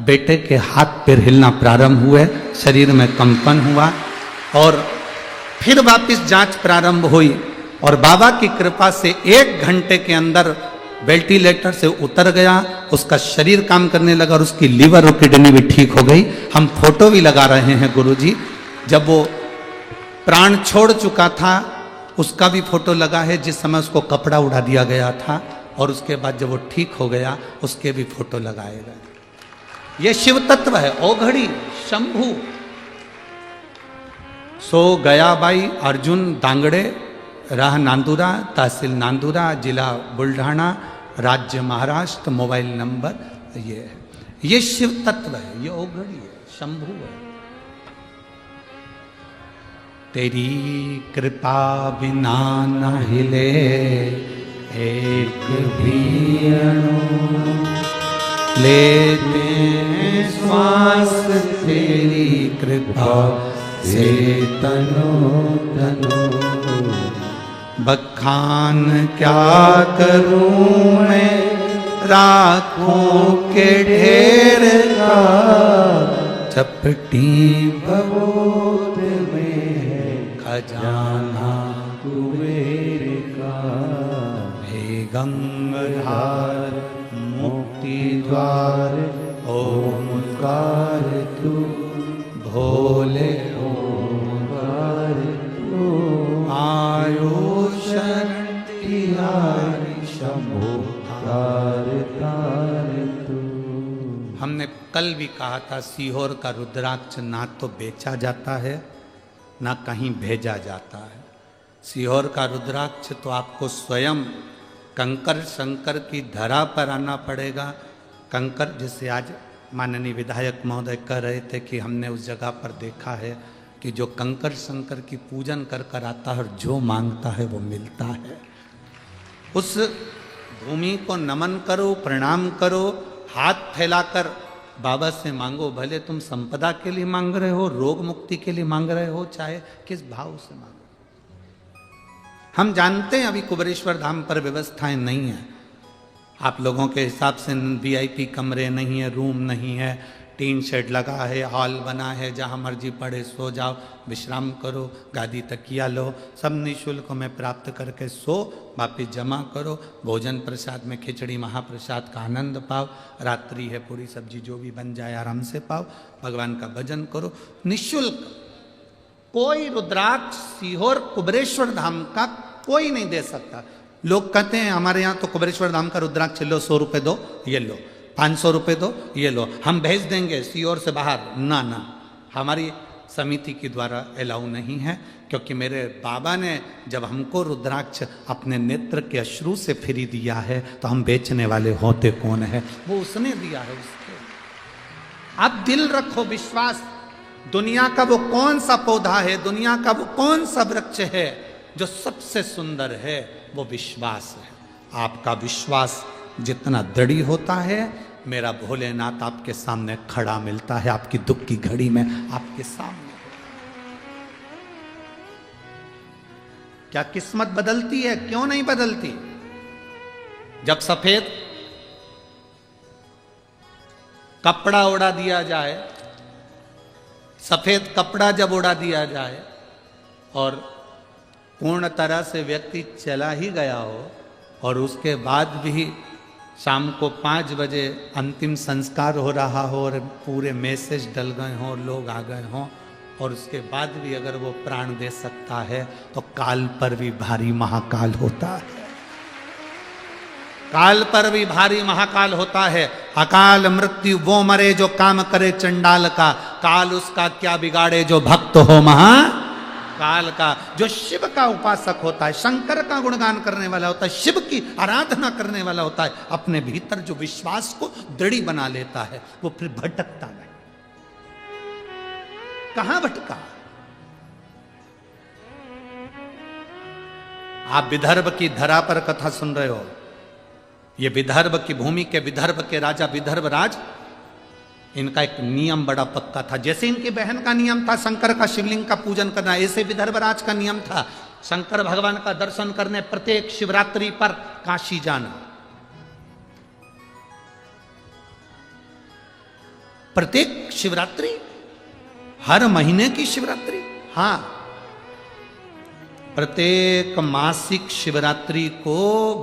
बेटे के हाथ पैर हिलना प्रारंभ हुए, शरीर में कंपन हुआ, और फिर वापस जांच प्रारंभ हुई। और बाबा की कृपा से 1 घंटे के अंदर वेंटिलेटर से उतर गया, उसका शरीर काम करने लगा और उसकी लीवर और किडनी भी ठीक हो गई। हम फोटो भी लगा रहे हैं गुरुजी, जब वो प्राण छोड़ चुका था उसका भी फोटो लगा है, जिस समय उसको कपड़ा उड़ा दिया गया था, और उसके बाद जब वो ठीक हो गया उसके भी फोटो लगाए गए। ये शिव तत्व है, ओघड़ी शंभु। सो गयाबाई अर्जुन दांगड़े राह नांदुरा, तहसील नांदुरा, जिला बुल्ढाना, राज्य महाराष्ट्र। मोबाइल नंबर ये है। ये शिव तत्व है, ये ओघड़ी है, शंभु है। तेरी कृपा बिना न हिले एक भी अणु, लेते श्वास तेरी कृपा से तनो तनो। बखान क्या करूं मैं राखों के ढेर का, चपटी भगोत में खजाना कुबेर का। हे गंगाधार मुक्ति द्वार ओंकार तू, भोले ओंकार तू। आयो शरण तिहारी शंभो तार तार तू। हमने कल भी कहा था सीहोर का रुद्राक्ष ना तो बेचा जाता है ना कहीं भेजा जाता है। सीहोर का रुद्राक्ष तो आपको स्वयं कंकर शंकर की धरा पर आना पड़ेगा। कंकर, जिसे आज माननीय विधायक महोदय कह रहे थे कि हमने उस जगह पर देखा है कि जो कंकर शंकर की पूजन कर कर आता है और जो मांगता है वो मिलता है। उस भूमि को नमन करो, प्रणाम करो, हाथ फैलाकर बाबा से मांगो। भले तुम संपदा के लिए मांग रहे हो, रोग मुक्ति के लिए मांग रहे हो, चाहे किस भाव से मांगो। हम जानते हैं अभी कुबेरेश्वर धाम पर व्यवस्थाएं नहीं है। आप लोगों के हिसाब से वीआईपी कमरे नहीं है, रूम नहीं है, टीन शेड लगा है, हॉल बना है, जहाँ मर्जी पड़े सो जाओ, विश्राम करो, गादी तकिया लो, सब निःशुल्क में प्राप्त करके सो, वापिस जमा करो। भोजन प्रसाद में खिचड़ी महाप्रसाद का आनंद पाओ। रात्रि है पूरी सब्जी जो भी बन जाए आराम से पाओ। भगवान का भजन करो निःशुल्क। कोई रुद्राक्ष सीहोर कुबेरेश्वर धाम का कोई नहीं दे सकता। लोग कहते हैं हमारे यहाँ तो कुबेरेश्वर धाम का रुद्राक्ष लो, 100 रुपये दो, ये लो, 500 रुपये दो, ये लो, हम भेज देंगे सीहोर से बाहर। ना ना, हमारी समिति के द्वारा अलाउ नहीं है, क्योंकि मेरे बाबा ने जब हमको रुद्राक्ष अपने नेत्र के अश्रु से फ्री दिया है तो हम बेचने वाले होते कौन है? वो उसने दिया है, उसके। आप दिल रखो, विश्वास। दुनिया का वो कौन सा पौधा है, दुनिया का वो कौन सा वृक्ष है जो सबसे सुंदर है? वो विश्वास है। आपका विश्वास जितना दृढ़ होता है, मेरा भोलेनाथ आपके सामने खड़ा मिलता है, आपकी दुख की घड़ी में आपके सामने। क्या किस्मत बदलती है? क्यों नहीं बदलती? जब सफेद कपड़ा उड़ा दिया जाए, सफेद कपड़ा जब उड़ा दिया जाए और पूर्ण तरह से व्यक्ति चला ही गया हो और उसके बाद भी शाम को 5 बजे अंतिम संस्कार हो रहा हो और पूरे मैसेज डल गए हों, लोग आ गए हों, और उसके बाद भी अगर वो प्राण दे सकता है तो काल पर भी भारी महाकाल होता है। काल पर भी भारी महाकाल होता है। अकाल मृत्यु वो मरे जो काम करे चंडाल का, काल उसका क्या बिगाड़े जो भक्त हो महाकाल का। जो शिव का उपासक होता है, शंकर का गुणगान करने वाला होता है, शिव की आराधना करने वाला होता है, अपने भीतर जो विश्वास को दृढ़ बना लेता है, वो फिर भटकता नहीं। कहां भटका? आप विदर्भ की धरा पर कथा सुन रहे हो। ये विदर्भ की भूमि के, विदर्भ के राजा विदर्भ राज, इनका एक नियम बड़ा पक्का था। जैसे इनकी बहन का नियम था शंकर का शिवलिंग का पूजन करना, ऐसे विदर्भ राज का नियम था शंकर भगवान का दर्शन करने प्रत्येक शिवरात्रि पर काशी जाना। प्रत्येक शिवरात्रि, हर महीने की शिवरात्रि, हाँ, प्रत्येक मासिक शिवरात्रि को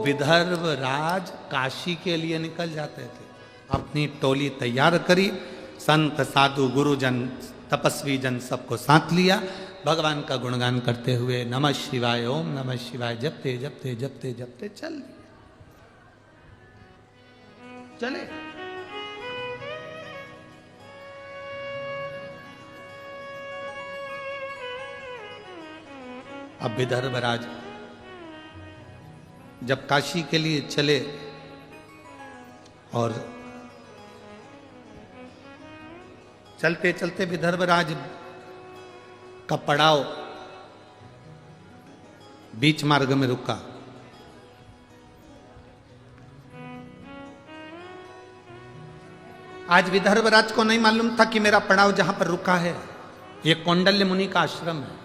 विदर्भ राज काशी के लिए निकल जाते थे। अपनी टोली तैयार करी, संत साधु गुरुजन तपस्वी जन सबको साथ लिया, भगवान का गुणगान करते हुए नमः शिवाय, ओम नमः शिवाय जपते जपते जपते जपते चले। अब विदर्भ राज जब काशी के लिए चले और चलते चलते विदर्भराज का पड़ाव बीच मार्ग में रुका। आज विदर्भराज को नहीं मालूम था कि मेरा पड़ाव जहां पर रुका है ये कौंडल्य मुनि का आश्रम है।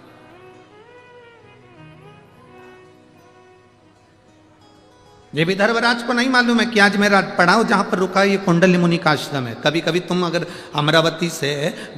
ये विदर्भराज को नहीं मालूम है कि आज मेरा पड़ाव जहां पर रुका है ये कौंडल्य मुनि का आश्रम है। कभी कभी तुम अगर अमरावती से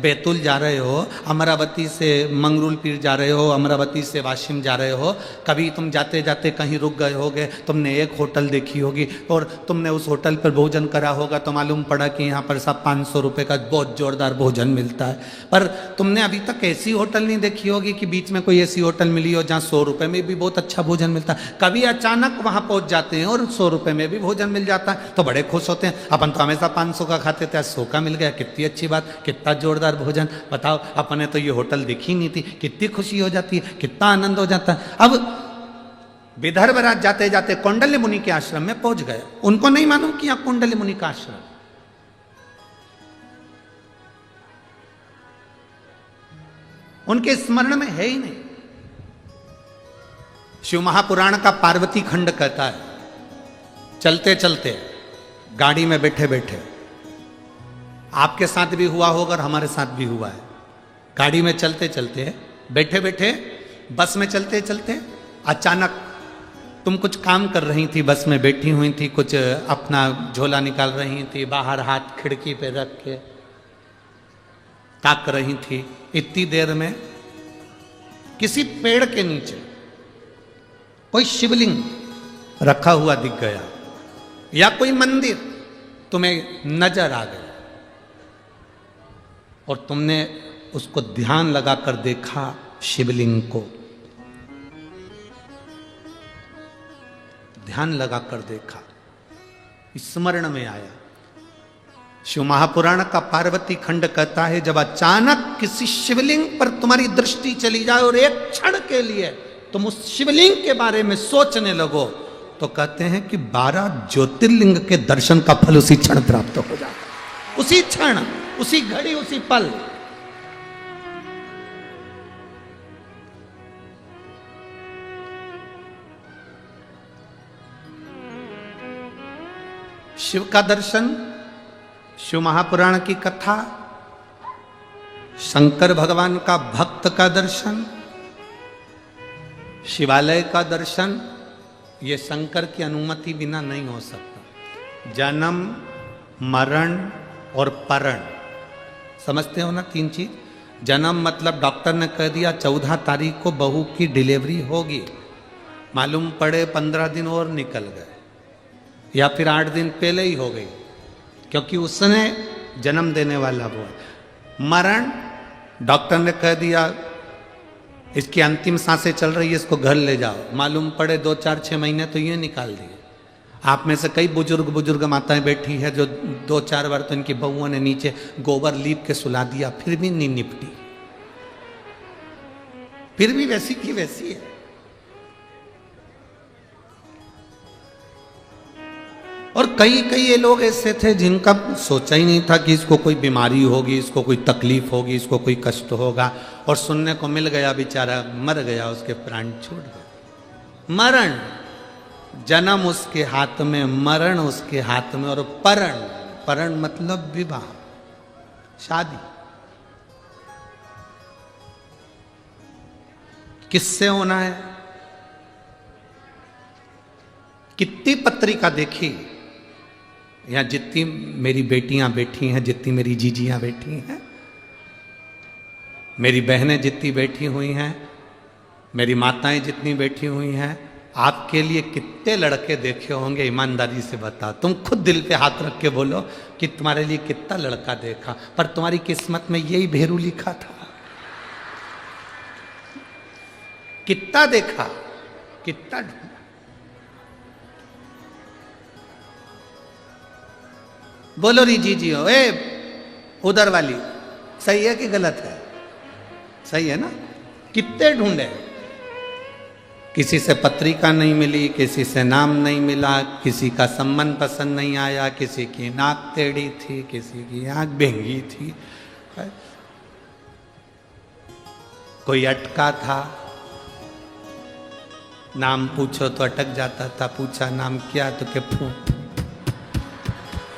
बैतूल जा रहे हो, अमरावती से मंगरूल पीर जा रहे हो, अमरावती से वाशिम जा रहे हो, कभी तुम जाते जाते कहीं रुक गए होगे, तुमने एक होटल देखी होगी और तुमने उस होटल पर भोजन करा होगा तो मालूम पड़ा कि यहाँ पर सब 500 रुपये का बहुत जोरदार भोजन मिलता है। पर तुमने अभी तक ऐसी होटल नहीं देखी होगी कि बीच में कोई ऐसी होटल मिली हो जहाँ 100 रुपये में भी बहुत अच्छा भोजन मिलता है। कभी अचानक वहाँ पहुँच जाते हैं और 100 रुपए में भी भोजन मिल जाता है तो बड़े खुश होते हैं। अपन तो हमेशा 500 का खाते थे, 100 का मिल गया, कितनी अच्छी बात, कितना जोरदार भोजन। बताओ, अपने तो ये होटल दिखी नहीं थी, कितनी खुशी हो जाती है, कितना आनंद हो जाता है। अब विदर्भराज जाते जाते कौंडल्य मुनि के आश्रम में पहुंच गए। उनको नहीं मालूम कि यहां कौंडल्य मुनि का आश्रम, उनके स्मरण में है ही नहीं। शिव महापुराण का पार्वती खंड कहता है, चलते चलते गाड़ी में बैठे बैठे, आपके साथ भी हुआ होगा और हमारे साथ भी हुआ है। गाड़ी में चलते चलते, बैठे बैठे, बस में चलते चलते अचानक तुम कुछ काम कर रही थी, बस में बैठी हुई थी, कुछ अपना झोला निकाल रही थी, बाहर हाथ खिड़की पे रख के ताक रही थी। इतनी देर में किसी पेड़ के नीचे कोई शिवलिंग रखा हुआ दिख गया या कोई मंदिर तुम्हें नजर आ गया और तुमने उसको ध्यान लगाकर देखा, शिवलिंग को ध्यान लगाकर देखा, स्मरण में आया। शिव महापुराण का पार्वती खंड कहता है, जब अचानक किसी शिवलिंग पर तुम्हारी दृष्टि चली जाए और एक क्षण के लिए तुम उस शिवलिंग के बारे में सोचने लगो तो कहते हैं कि 12 ज्योतिर्लिंग के दर्शन का फल उसी क्षण प्राप्त हो जाता। उसी क्षण, उसी घड़ी, उसी पल। शिव का दर्शन, शिव महापुराण की कथा, शंकर भगवान का भक्त का दर्शन, शिवालय का दर्शन, ये शंकर की अनुमति बिना नहीं हो सकता। जन्म, मरण और परण, समझते हो ना 3 चीज। जन्म मतलब डॉक्टर ने कह दिया 14 तारीख को बहू की डिलीवरी होगी, मालूम पड़े 15 दिन और निकल गए या फिर 8 दिन पहले ही हो गई, क्योंकि उसने जन्म देने वाला वो है। मरण, डॉक्टर ने कह दिया इसकी अंतिम सांसें चल रही है, इसको घर ले जाओ, मालूम पड़े 2, 4, 6 महीने तो ये निकाल दिए। आप में से कई बुजुर्ग माताएं बैठी है जो 2, 4 बार तो इनकी बहुओं ने नीचे गोबर लीप के सुला दिया, फिर भी नहीं निपटी, फिर भी वैसी की वैसी है। और कई ये लोग ऐसे थे जिनका सोचा ही नहीं था कि इसको कोई बीमारी होगी, इसको कोई तकलीफ होगी, इसको कोई कष्ट होगा, और सुनने को मिल गया, बेचारा मर गया, उसके प्राण छूट गए। मरण, जन्म उसके हाथ में, मरण उसके हाथ में, और परण मतलब विवाह, शादी। किससे होना है? कितनी पत्रिका देखी, यहाँ जितनी मेरी बेटियां बैठी हैं, जितनी मेरी जीजियां बैठी हैं, मेरी बहनें जितनी बैठी हुई हैं, मेरी माताएं जितनी बैठी हुई हैं, आपके लिए कितने लड़के देखे होंगे? ईमानदारी से बता, तुम खुद दिल पे हाथ रख के बोलो कि तुम्हारे लिए कितना लड़का देखा, पर तुम्हारी किस्मत में यही भेरू लिखा था। कितना देखा, कितना ढूंढा। बोलो री जी हो, उधर वाली सही है कि गलत है? सही है ना? कितने ढूंढे, किसी से पत्रिका नहीं मिली, किसी से नाम नहीं मिला, किसी का संबंध पसंद नहीं आया, किसी की नाक टेढ़ी थी, किसी की आंख बेंगी थी, कोई अटका था, नाम पूछो तो अटक जाता था, पूछा नाम क्या तो के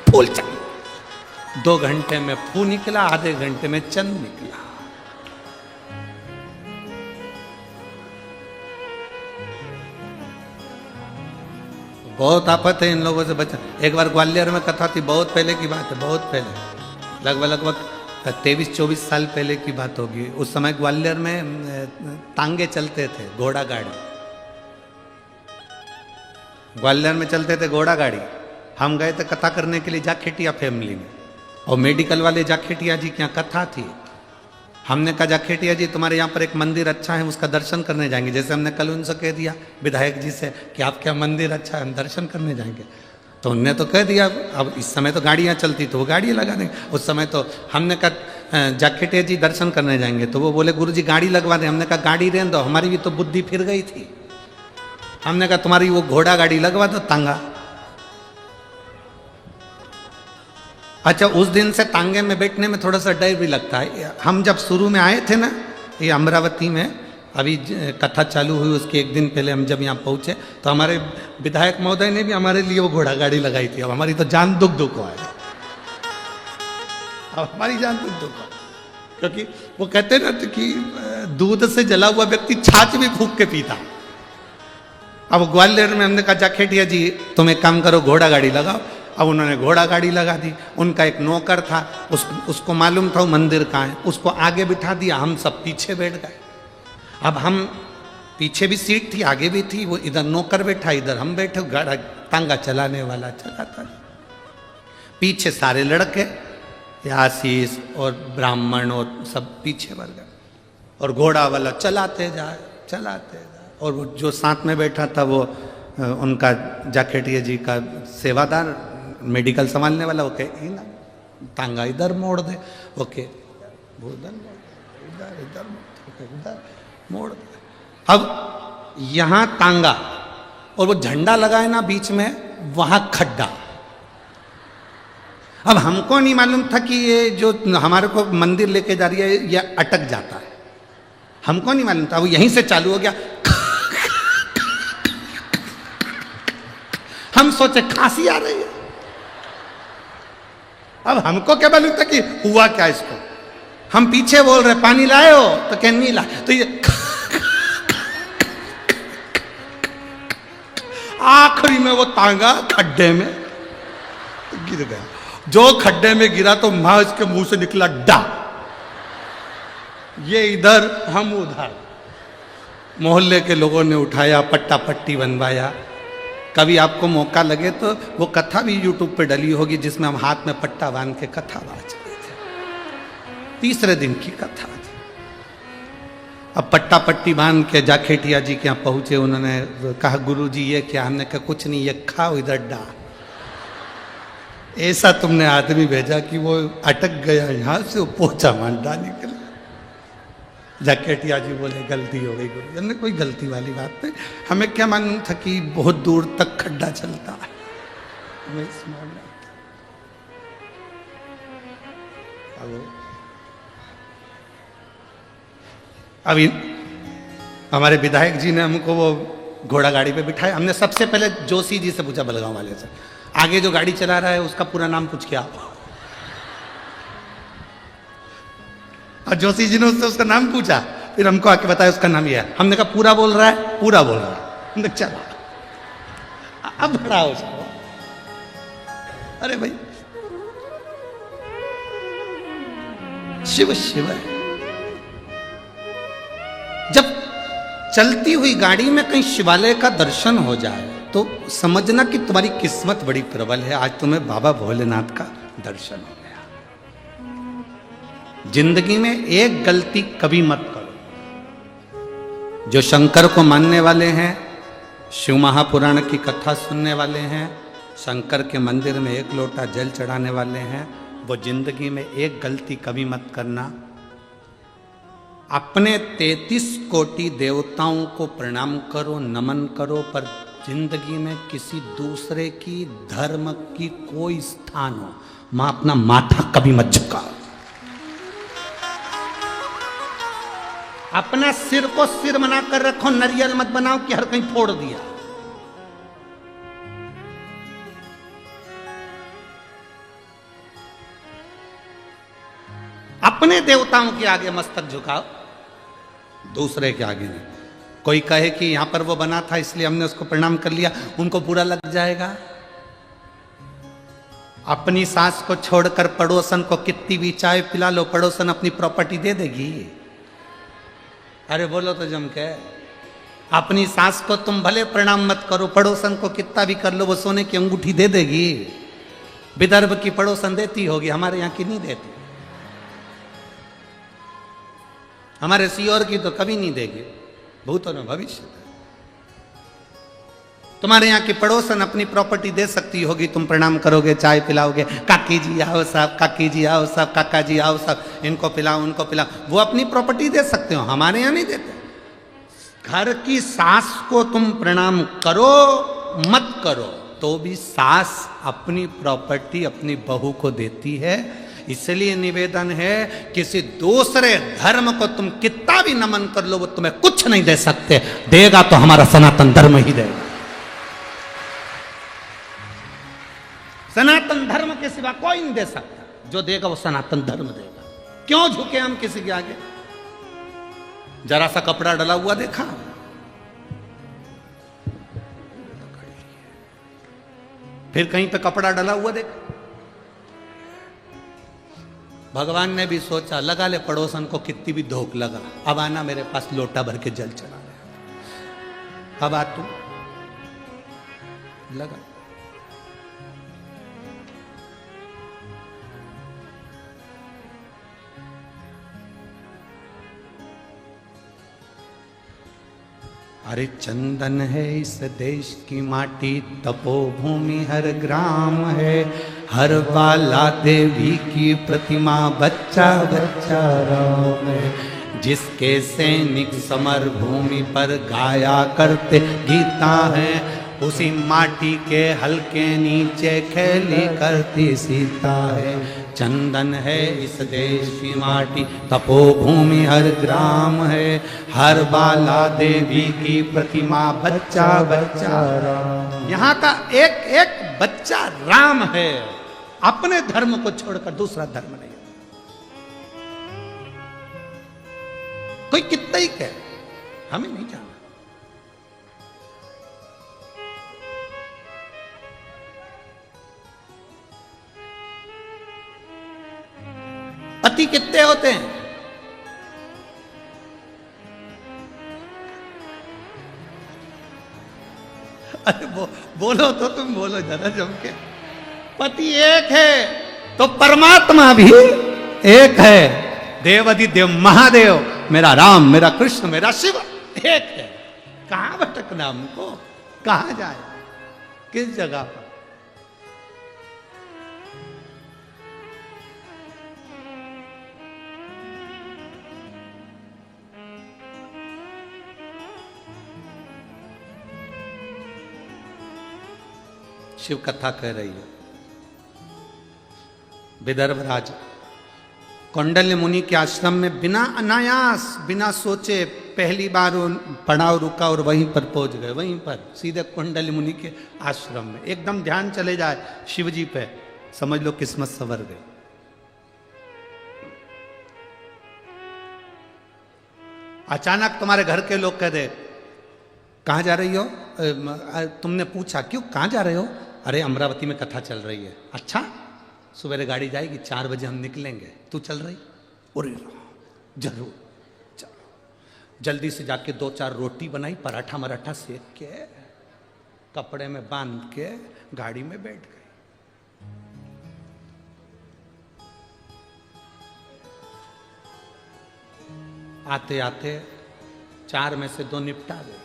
फूल चल, 2 घंटे में फू निकला, आधे घंटे में चंद निकला। बहुत आफत है इन लोगों से बचा। एक बार ग्वालियर में कथा थी, बहुत पहले की बात है, बहुत पहले, लगभग 23-24 साल पहले की बात होगी। उस समय ग्वालियर में तांगे चलते थे, घोड़ा गाड़ी, ग्वालियर में चलते थे घोड़ा गाड़ी। हम गए थे कथा करने के लिए जाखेटिया फैमिली में, और मेडिकल वाले जाखेटिया जी की यहाँ कथा थी। हमने कहा जाखेटिया जी तुम्हारे यहाँ पर एक मंदिर अच्छा है, उसका दर्शन करने जाएंगे। जैसे हमने कल उनसे कह दिया विधायक जी से कि आपके यहाँ मंदिर अच्छा है, हम दर्शन करने जाएंगे, तो उनने तो कह दिया। अब इस समय तो गाड़ियाँ चलती तो वो गाड़ी लगा देंगे, उस समय तो हमने कहा जाखेटिया जी दर्शन करने जाएंगे, तो वो बोले गुरु जी गाड़ी लगवा दें। हमने कहा गाड़ी रहने दो, हमारी भी तो बुद्धि फिर गई थी। हमने कहा तुम्हारी वो घोड़ा गाड़ी लगवा दो, तांगा। अच्छा, उस दिन से तांगे में बैठने में थोड़ा सा डर भी लगता है। हम जब शुरू में आए थे ना, ये अमरावती में, अभी कथा चालू हुई उसके एक दिन पहले हम जब यहाँ पहुँचे, तो हमारे विधायक महोदय ने भी हमारे लिए वो घोड़ा गाड़ी लगाई थी। अब हमारी तो जान दुख दुख है, अब हमारी जान दुख दुख है, क्योंकि वो कहते ना कि दूध से जला हुआ व्यक्ति छाछ भी फूंक के पीता। अब ग्वालियर में हमने कहा जाखेटिया जी तुम एक काम करो, घोड़ा गाड़ी लगाओ। अब उन्होंने घोड़ा गाड़ी लगा दी। उनका एक नौकर था, उसको मालूम था वो मंदिर कहाँ है, उसको आगे बिठा दिया, हम सब पीछे बैठ गए। अब हम पीछे भी सीट थी, आगे भी थी, वो इधर नौकर बैठा, इधर हम बैठे, गाड़ा तांगा चलाने वाला चलाता। पीछे सारे लड़के, आशीष और ब्राह्मण और सब पीछे बढ़ गए, और घोड़ा वाला चलाते जाए। और वो जो साथ में बैठा था वो उनका जाखेटिया जी का सेवादार, मेडिकल संभालने वाला, वो कहे ना तांगा इधर मोड़ दे, ओके उधर मोड़ दे। अब यहाँ तांगा और वो झंडा लगाए ना बीच में, वहां खड्डा। अब हमको नहीं मालूम था कि ये जो हमारे को मंदिर लेके जा रही है ये अटक जाता है, हमको नहीं मालूम था। वो यहीं से चालू हो गया, हम सोचे खांसी आ रही है। अब हमको क्या मालूम था कि हुआ क्या इसको। हम पीछे बोल रहे पानी लाए हो, तो क्या नहीं लाए, तो ये आखिरी में वो तांगा खड्डे में गिर गया। जो खड्डे में गिरा तो मां इसके मुंह से निकला डा, ये इधर हम उधर। मोहल्ले के लोगों ने उठाया, पट्टा पट्टी बनवाया। कभी आपको मौका लगे तो वो कथा भी यूट्यूब पे डली होगी, जिसमें हम हाथ में पट्टा बांध के कथा बाज रहे थे। 3रे दिन की कथा थी। अब पट्टा पट्टी बांध के जाखेटिया जी के यहाँ पहुंचे। उन्होंने कहा गुरु जी ये क्या? हमने कहा कुछ नहीं, ये खाओ इधर डा। ऐसा तुमने आदमी भेजा कि वो अटक गया यहाँ से, वो पोछा मांडा निकला। जाखेटिया जी बोले गलती हो गई गुरु। हमने कोई गलती वाली बात नहीं, हमें क्या मालूम था कि बहुत दूर तक खड्डा चलता है। अभी हमारे विधायक जी ने हमको वो घोड़ा गाड़ी पे बिठाया। हमने सबसे पहले जोशी जी से पूछा, बलगांव वाले से, आगे जो गाड़ी चला रहा है उसका पूरा नाम पूछ के आप। और जोशी जी ने उससे उसका नाम पूछा, फिर हमको आके बताया उसका नाम यह है। हमने कहा पूरा बोल रहा है? पूरा बोल रहा है। हमने चला, अब बड़ा हो जाओ। अरे भाई शिव शिव। जब चलती हुई गाड़ी में कहीं शिवालय का दर्शन हो जाए तो समझना कि तुम्हारी किस्मत बड़ी प्रबल है, आज तुम्हें बाबा भोलेनाथ का दर्शन हो गया। जिंदगी में एक गलती कभी मत करो। जो शंकर को मानने वाले हैं, शिव महापुराण की कथा सुनने वाले हैं, शंकर के मंदिर में 1 लोटा जल चढ़ाने वाले हैं, वो जिंदगी में एक गलती कभी मत करना अपने 33 कोटि देवताओं को प्रणाम करो, नमन करो, पर जिंदगी में किसी दूसरे की धर्म की कोई स्थान हो, मां अपना माथा कभी मत झुकाओ। अपना सिर को सिर बना कर रखो, नरियल मत बनाओ कि हर कहीं फोड़ दिया। अपने देवताओं के आगे मस्तक झुकाओ, दूसरे के आगे नहीं। कोई कहे कि यहां पर वो बना था इसलिए हमने उसको प्रणाम कर लिया, उनको बुरा लग जाएगा। अपनी सास को छोड़कर पड़ोसन को कितनी भी चाय पिला लो, पड़ोसन अपनी प्रॉपर्टी दे देगी। अरे बोलो तो जम के। अपनी सास को तुम भले प्रणाम मत करो, पड़ोसन को कितना भी कर लो, वो सोने की अंगूठी दे देगी। विदर्भ की पड़ोसन देती होगी, हमारे यहां की नहीं देती। हमारे सीओर की तो कभी नहीं देगी, भूतो न भविष्य। तुम्हारे यहाँ की पड़ोसन अपनी प्रॉपर्टी दे सकती होगी, तुम प्रणाम करोगे, चाय पिलाओगे, काकी जी आओ साहब, काकी जी आओ साहब, काका जी आओ साहब, इनको पिलाओ उनको पिलाओ, वो अपनी प्रॉपर्टी दे सकते हो, हमारे यहाँ नहीं देते। घर की सास को तुम प्रणाम करो मत करो, तो भी सास अपनी प्रॉपर्टी अपनी बहू को देती है। इसलिए निवेदन है, किसी दूसरे धर्म को तुम कितना भी नमन कर लो, वो तुम्हें कुछ नहीं दे सकते, देगा तो हमारा सनातन धर्म ही देगा। सनातन धर्म के सिवा कोई नहीं दे सकता, जो देगा वो सनातन धर्म देगा। क्यों झुके हम किसी के आगे? जरा सा कपड़ा डला हुआ देखा, फिर कहीं पे कपड़ा डला हुआ देखा। भगवान ने भी सोचा, लगा ले पड़ोसन को कितनी भी धोख लगा, अब आना मेरे पास लोटा भर के जल चढ़ा ले, अब आ तू लगा। अरे चंदन है इस देश की माटी, तपोभूमि हर ग्राम है, हर बाला देवी की प्रतिमा, बच्चा बच्चा राम है। जिसके सैनिक समर भूमि पर गाया करते गीता है, उसी माटी के हल्के नीचे खेली करती सीता है। चंदन है इस देश की माटी, तपोभूमि हर ग्राम है, हर बाला देवी की प्रतिमा, बच्चा बच्चा राम। यहाँ का एक एक बच्चा राम है, अपने धर्म को छोड़कर दूसरा धर्म नहीं। कोई कितना ही कहे, हमें नहीं जाना। पति कितने होते हैं? अरे बोलो तो तुम बोलो जरा जम के। पति एक है तो परमात्मा भी एक है। देवाधिदेव महादेव, मेरा राम, मेरा कृष्ण, मेरा शिव एक है। कहां भटकना हमको? कहां जाए? किस जगह पर? शिव कथा कह रही है। विदर्भ राज कौंडल्य मुनि के आश्रम में बिना अनायास, बिना सोचे पहली बार पड़ाव रुका और वहीं पर पहुंच गए। वहीं पर सीधे कौंडल्य मुनि के आश्रम में एकदम ध्यान चले जाए शिव जी पे, समझ लो किस्मत संवर गई। अचानक तुम्हारे घर के लोग कह दे, कहाँ जा रही हो? तुमने पूछा क्यों, कहाँ जा रहे हो? अरे अमरावती में कथा चल रही है। अच्छा, सुबह गाड़ी जाएगी, 4 बजे हम निकलेंगे, तू चल रही? अरे जरूर चलो। जल्दी से जाके 2-4 रोटी बनाई, पराठा मराठा सेक के कपड़े में बांध के गाड़ी में बैठ गई। आते आते 4 में से 2 निपटा गए।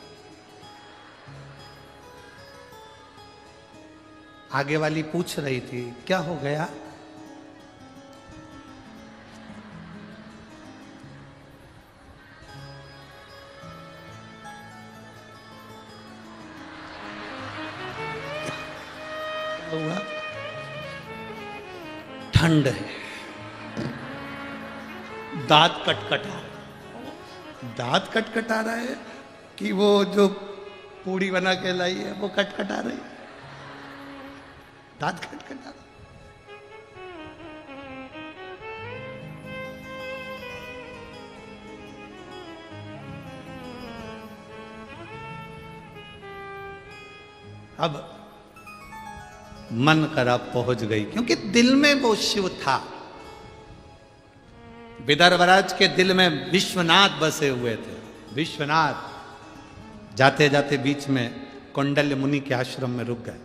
आगे वाली पूछ रही थी, क्या हो गया? ठंड है, दांत कटकटा, दांत कटकटा रहा है कि वो जो पूड़ी बना के लाई है वो कटकटा रही, दांत खटखटा। अब मन करा पहुंच गई, क्योंकि दिल में वो शिव था। विदर्भराज के दिल में विश्वनाथ बसे हुए थे। विश्वनाथ जाते जाते बीच में कौंडल्य मुनि के आश्रम में रुक गए।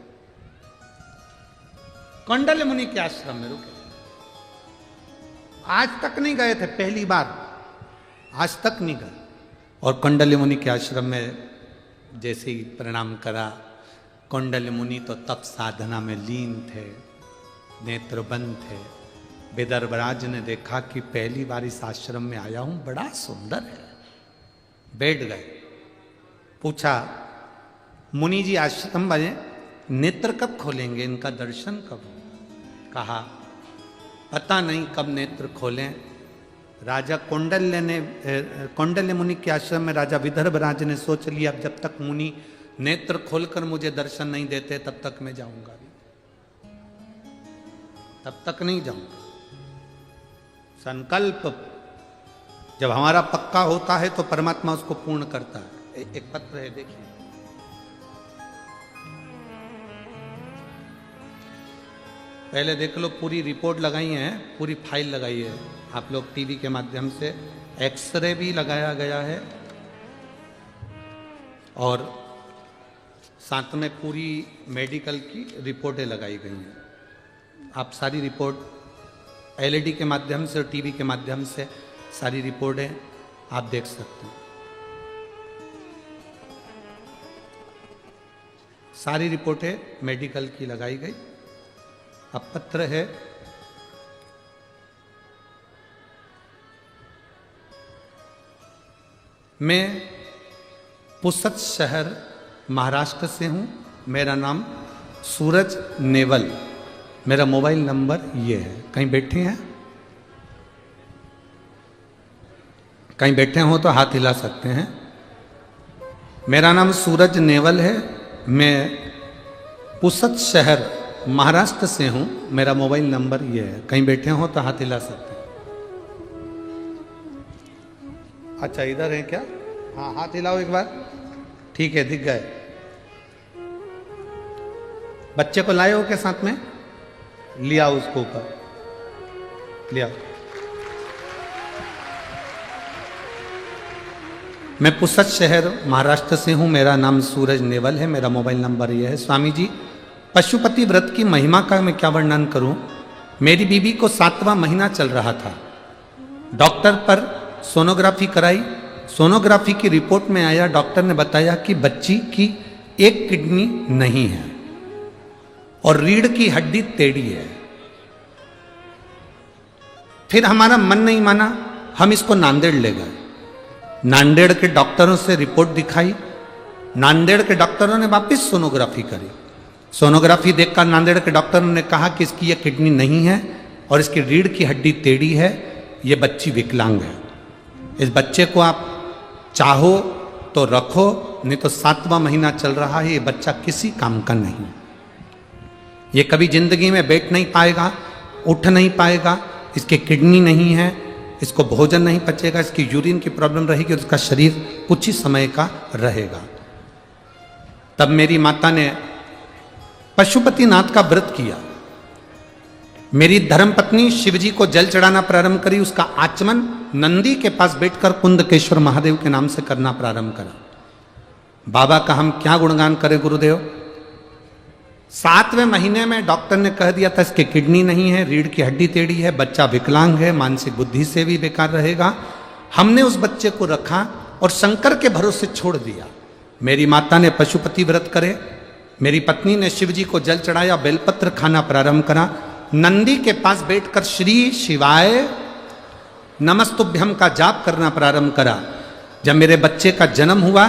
कौंडल्य मुनि के आश्रम में रुके, आज तक नहीं गए थे, पहली बार, आज तक नहीं गए। और कौंडल्य मुनि के आश्रम में जैसे ही प्रणाम करा, कौंडल्य मुनि तो तप साधना में लीन थे, नेत्र बंद थे। विदर्भराज ने देखा कि पहली बार इस आश्रम में आया हूं, बड़ा सुंदर है। बैठ गए, पूछा मुनि जी आश्रम बने, नेत्र कब खोलेंगे, इनका दर्शन कब हो? कहा पता नहीं कब नेत्र खोलें। राजा कौंडल्य मुनि के आश्रम में राजा विदर्भराज ने सोच लिया, अब जब तक मुनि नेत्र खोलकर मुझे दर्शन नहीं देते तब तक मैं जाऊंगा भी, तब तक नहीं जाऊंगा। संकल्प जब हमारा पक्का होता है तो परमात्मा उसको पूर्ण करता है। एक पत्र है, देखिए, पहले देख लो, पूरी रिपोर्ट लगाई है, पूरी फाइल लगाई है। आप लोग टीवी के माध्यम से, एक्सरे भी लगाया गया है और साथ में पूरी मेडिकल की रिपोर्टें लगाई गई हैं। आप सारी रिपोर्ट एलईडी के माध्यम से और टीवी के माध्यम से सारी रिपोर्टें आप देख सकते हैं। सारी रिपोर्टें मेडिकल की लगाई गई। अब पत्र है, मैं पुसद शहर महाराष्ट्र से हूं, मेरा नाम सूरज नेवल, मेरा मोबाइल नंबर ये है। कहीं बैठे हैं, कहीं बैठे हो तो हाथ हिला सकते हैं। मेरा नाम सूरज नेवल है, मैं पुसद शहर महाराष्ट्र से हूं, मेरा मोबाइल नंबर ये है। कहीं बैठे हो तो हाथ हिला सकते हैं। अच्छा इधर है क्या? हाँ हाथ हिलाओ एक बार, ठीक है, दिख गए। बच्चे को लाए हो के साथ में? लिया उसको ऊपर, लिया। मैं पुसद शहर महाराष्ट्र से हूं, मेरा नाम सूरज नेवल है, मेरा मोबाइल नंबर यह है। स्वामी जी, पशुपति व्रत की महिमा का मैं क्या वर्णन करूं। मेरी बीवी को 7वां महीना चल रहा था, डॉक्टर पर सोनोग्राफी कराई, सोनोग्राफी की रिपोर्ट में आया, डॉक्टर ने बताया कि बच्ची की एक किडनी नहीं है और रीढ़ की हड्डी टेढ़ी है। फिर हमारा मन नहीं माना, हम इसको नांदेड़ ले गए। नांदेड़ के डॉक्टरों से रिपोर्ट दिखाई, नांदेड़ के डॉक्टरों ने वापस सोनोग्राफी करी। सोनोग्राफी देखकर नांदेड़ के डॉक्टरों ने कहा कि इसकी यह किडनी नहीं है और इसकी रीढ़ की हड्डी टेढ़ी है, ये बच्ची विकलांग है। इस बच्चे को आप चाहो तो रखो, नहीं तो 7वां महीना चल रहा है, ये बच्चा किसी काम का नहीं, ये कभी जिंदगी में बैठ नहीं पाएगा, उठ नहीं पाएगा, इसकी किडनी नहीं है, इसको भोजन नहीं पचेगा, इसकी यूरिन की प्रॉब्लम रहेगी और इसका शरीर कुछ ही समय का रहेगा। तब मेरी माता ने पशुपतिनाथ का व्रत किया। मेरी धर्मपत्नी शिवजी को जल चढ़ाना प्रारंभ करी, उसका आचमन नंदी के पास बैठकर कुंदकेश्वर महादेव के नाम से करना प्रारंभ करा। बाबा का हम क्या गुणगान करें गुरुदेव। 7वें महीने में डॉक्टर ने कह दिया था इसकी किडनी नहीं है, रीढ़ की हड्डी टेढ़ी है, बच्चा विकलांग है, मानसिक बुद्धि से भी बेकार रहेगा। हमने उस बच्चे को रखा और शंकर के भरोसे छोड़ दिया। मेरी माता ने पशुपति व्रत करे, मेरी पत्नी ने शिवजी को जल चढ़ाया, बेलपत्र खाना प्रारंभ करा, नंदी के पास बैठकर श्री शिवाय नमस्तुभ्यम का जाप करना प्रारंभ करा। जब मेरे बच्चे का जन्म हुआ,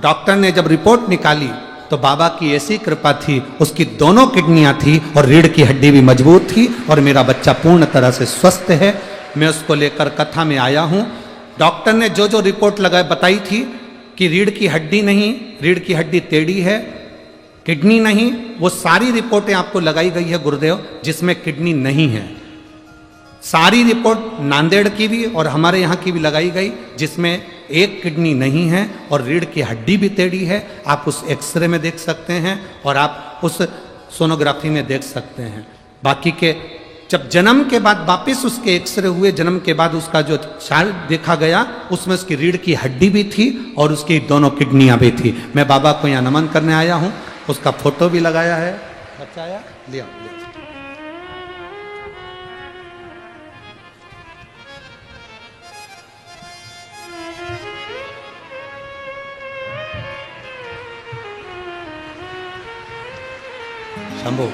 डॉक्टर ने जब रिपोर्ट निकाली तो बाबा की ऐसी कृपा थी, उसकी दोनों किडनियां थी और रीढ़ की हड्डी भी मजबूत थी और मेरा बच्चा पूर्ण तरह से स्वस्थ है। मैं उसको लेकर कथा में आया हूं। डॉक्टर ने जो जो रिपोर्ट बताई थी कि रीढ़ की हड्डी नहीं, रीढ़ की हड्डी टेढ़ी है, किडनी नहीं, वो सारी रिपोर्टें आपको लगाई गई है गुरुदेव, जिसमें किडनी नहीं है। सारी रिपोर्ट नांदेड़ की भी और हमारे यहाँ की भी लगाई गई, जिसमें एक किडनी नहीं है और रीढ़ की हड्डी भी टेढ़ी है। आप उस एक्सरे में देख सकते हैं और आप उस सोनोग्राफी में देख सकते हैं। बाकी के जब जन्म के बाद वापिस उसके एक्सरे हुए, जन्म के बाद उसका जो चार्ट देखा गया, उसमें उसकी रीढ़ की हड्डी भी थी और उसकी दोनों किडनियां भी थी। मैं बाबा को यहाँ नमन करने आया हूँ, उसका फोटो भी लगाया है। बच्चा आया, लिया। शंभू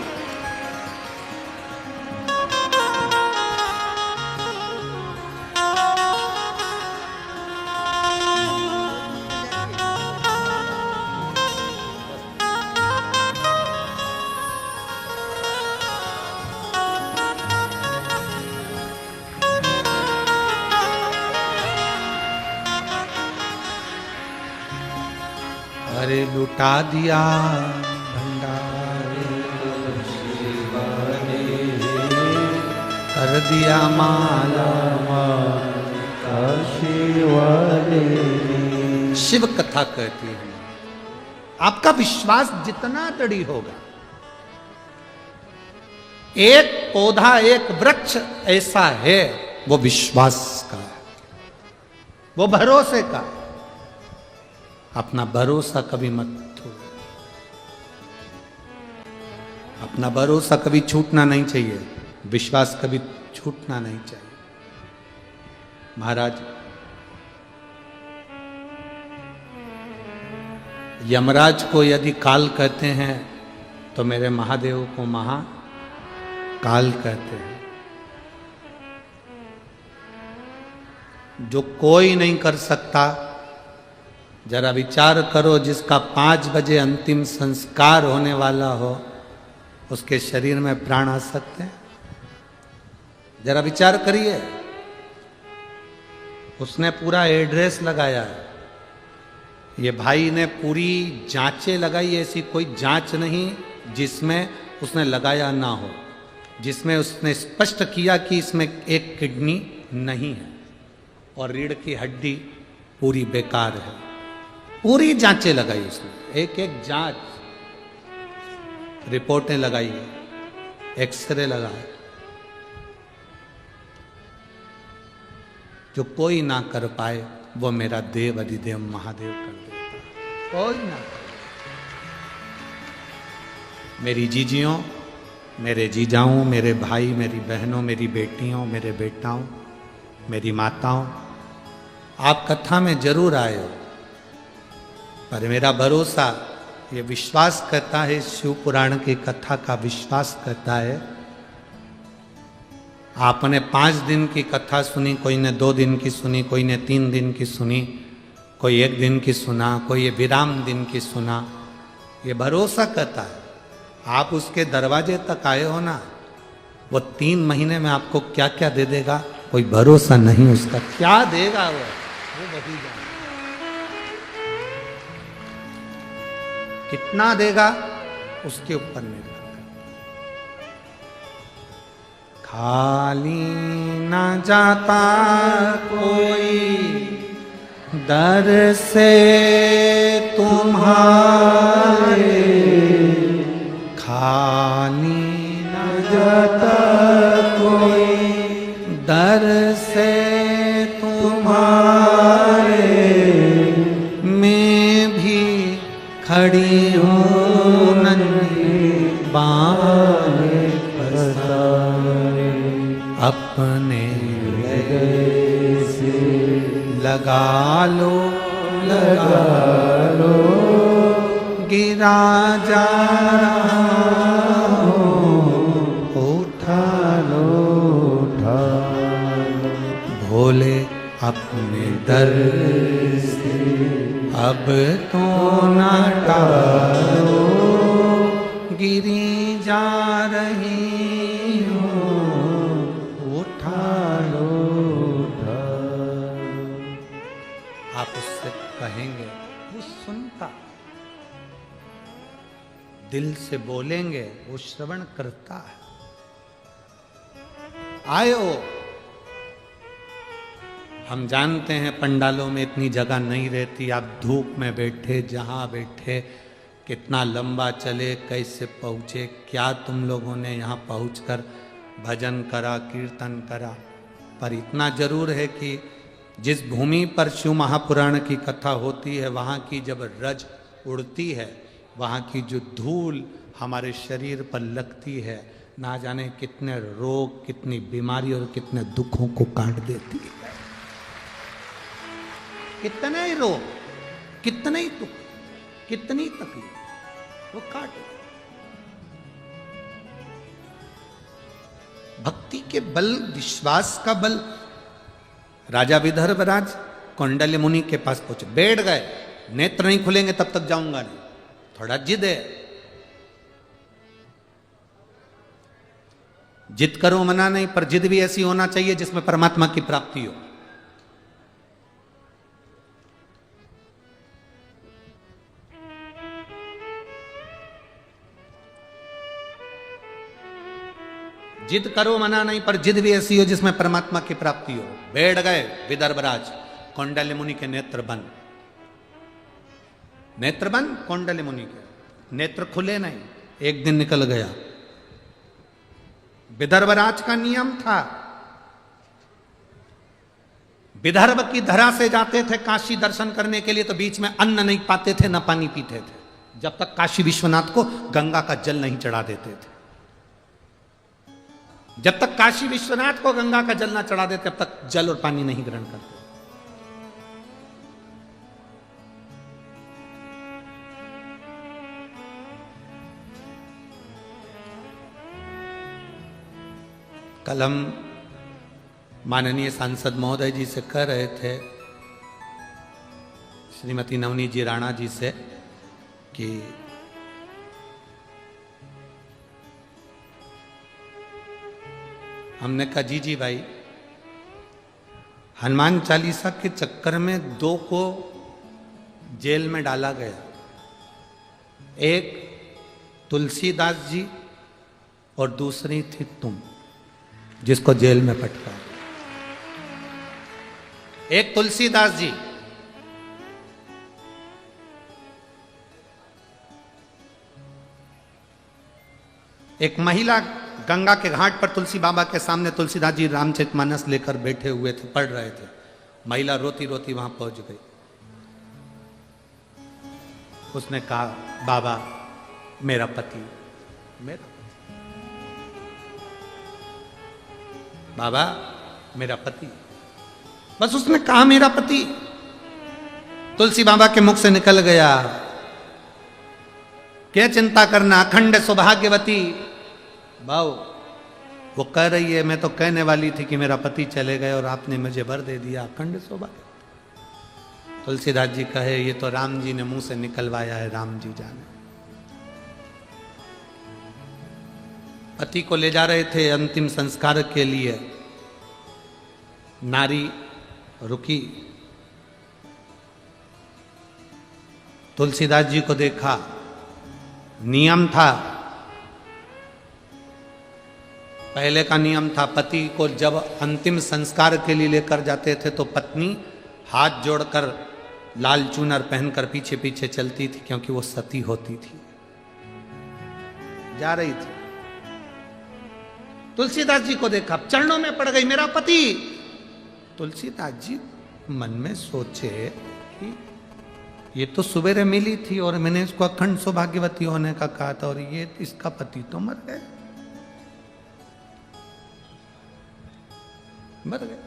अरे लुटा दिया कर दिया माला शिव कथा कहती है। आपका विश्वास जितना दृढ़ होगा, एक पौधा एक वृक्ष ऐसा है, वो विश्वास का है, वो भरोसे का है। अपना भरोसा कभी मत छोड़ो, अपना भरोसा कभी छूटना नहीं चाहिए, विश्वास कभी छूटना नहीं चाहिए। महाराज, यमराज को यदि काल कहते हैं तो मेरे महादेव को महाकाल कहते हैं। जो कोई नहीं कर सकता, जरा विचार करो, जिसका 5 बजे अंतिम संस्कार होने वाला हो, उसके शरीर में प्राण आ सकते हैं? जरा विचार करिए। उसने पूरा एड्रेस लगाया है, ये भाई ने पूरी जांचें लगाई, ऐसी कोई जांच नहीं जिसमें उसने लगाया ना हो, जिसमें उसने स्पष्ट किया कि इसमें एक किडनी नहीं है और रीढ़ की हड्डी पूरी बेकार है। पूरी जांचें लगाई उसने, एक एक जांच, रिपोर्टें लगाई, एक्सरे लगाए, जो कोई ना कर पाए वो मेरा देव अधिदेव महादेव कर देता है। कोई ना कर। मेरी जीजियों, मेरे जीजाओं, मेरे भाई, मेरी बहनों, मेरी बेटियों, मेरे बेटाओं, मेरी माताओं, आप कथा में जरूर आए हो, पर मेरा भरोसा, ये विश्वास करता है, शिव पुराण की कथा का विश्वास करता है। आपने 5 दिन की कथा सुनी, कोई ने 2 दिन की सुनी, कोई ने 3 दिन की सुनी, कोई 1 दिन की सुना, कोई ये विराम दिन की सुना। ये भरोसा करता है। आप उसके दरवाजे तक आए हो ना, वो 3 महीने में आपको क्या क्या दे देगा कोई भरोसा नहीं उसका। क्या देगा वो वही जाने। कितना देगा उसके ऊपर निर्भर। खाली न जाता कोई दर से तुम्हारे, खाली न जाता कोई दर से तुम्हारे, मैं भी खड़ी हूँ नन्ही बाहें पसारे, अपने से लगा लो गिरा जा रहा हूँ, उठा लो भोले अपने दर से अब तो ना टालो, गिरी जा रही हो, उठा लो ढालो। आप उससे कहेंगे, वो सुनता, दिल से बोलेंगे, वो श्रवण करता है। आयो, हम जानते हैं पंडालों में इतनी जगह नहीं रहती, आप धूप में बैठे, जहां बैठे, कितना लंबा चले, कैसे पहुंचे, क्या तुम लोगों ने यहाँ पहुंचकर भजन करा, कीर्तन करा। पर इतना जरूर है कि जिस भूमि पर शिव महापुराण की कथा होती है, वहाँ की जब रज उड़ती है, वहाँ की जो धूल हमारे शरीर पर लगती है, ना जाने कितने रोग, कितनी बीमारी और कितने दुखों को काट देती है। कितने ही रोग, कितने ही दुख, कितनी तकलीफ वो काट। भक्ति के बल, विश्वास का बल। राजा विदर्भराज कौंडल्य मुनि के पास पहुंचे, बैठ गए, नेत्र नहीं खुलेंगे तब तक जाऊंगा नहीं। थोड़ा जिद है, जिद करो मना नहीं, पर जिद भी ऐसी होना चाहिए जिसमें परमात्मा की प्राप्ति हो। जिद करो मना नहीं, पर जिद भी ऐसी हो जिसमें परमात्मा की प्राप्ति हो। बैठ गए विदर्भराज, कौंडल्य मुनि के नेत्र बंद, नेत्र बंद कौंडल्य मुनि के, नेत्र खुले नहीं। एक दिन निकल गया। विदर्भराज का नियम था, विदर्भ की धरा से जाते थे काशी दर्शन करने के लिए, तो बीच में अन्न नहीं पाते थे, न पानी पीते थे, जब तक काशी विश्वनाथ को गंगा का जल नहीं चढ़ा देते थे। जब तक काशी विश्वनाथ को गंगा का जल ना चढ़ा देते, तब तक जल और पानी नहीं ग्रहण करते। कल हम माननीय सांसद महोदय जी से कह रहे थे, श्रीमती नवनीत जी राणा जी से, कि हमने कहा जी भाई, हनुमान चालीसा के चक्कर में 2 को जेल में डाला गया। एक तुलसीदास जी और दूसरी थी तुम, जिसको जेल में पटका। एक तुलसीदास जी, एक महिला गंगा के घाट पर तुलसी बाबा के सामने तुलसीदास जी रामचरितमानस लेकर बैठे हुए थे, पढ़ रहे थे। महिला रोती रोती वहां पहुंच गई। उसने कहा, बाबा मेरा पति, मेरा बाबा मेरा पति, बस उसने कहा मेरा पति। तुलसी बाबा के मुख से निकल गया, क्या चिंता करना, अखंड सौभाग्यवती। भाव वो कह रही है, मैं तो कहने वाली थी कि मेरा पति चले गए और आपने मुझे वर दे दिया, अखंड सौभाग्य। तुलसीदास जी कहे, ये तो राम जी ने मुंह से निकलवाया है, राम जी जाने। पति को ले जा रहे थे अंतिम संस्कार के लिए, नारी रुकी, तुलसीदास जी को देखा। नियम था, पहले का नियम था, पति को जब अंतिम संस्कार के लिए लेकर जाते थे तो पत्नी हाथ जोड़कर लाल चूनर पहनकर पीछे पीछे चलती थी, क्योंकि वो सती होती थी, जा रही थी। तुलसीदास जी को देखा, चरणों में पड़ गई, मेरा पति। तुलसीदास जी मन में सोचे कि ये तो सुबेरे मिली थी और मैंने इसको अखंड सौभाग्यवती होने का कहा था, और ये इसका पति तो मर गए, मर गए।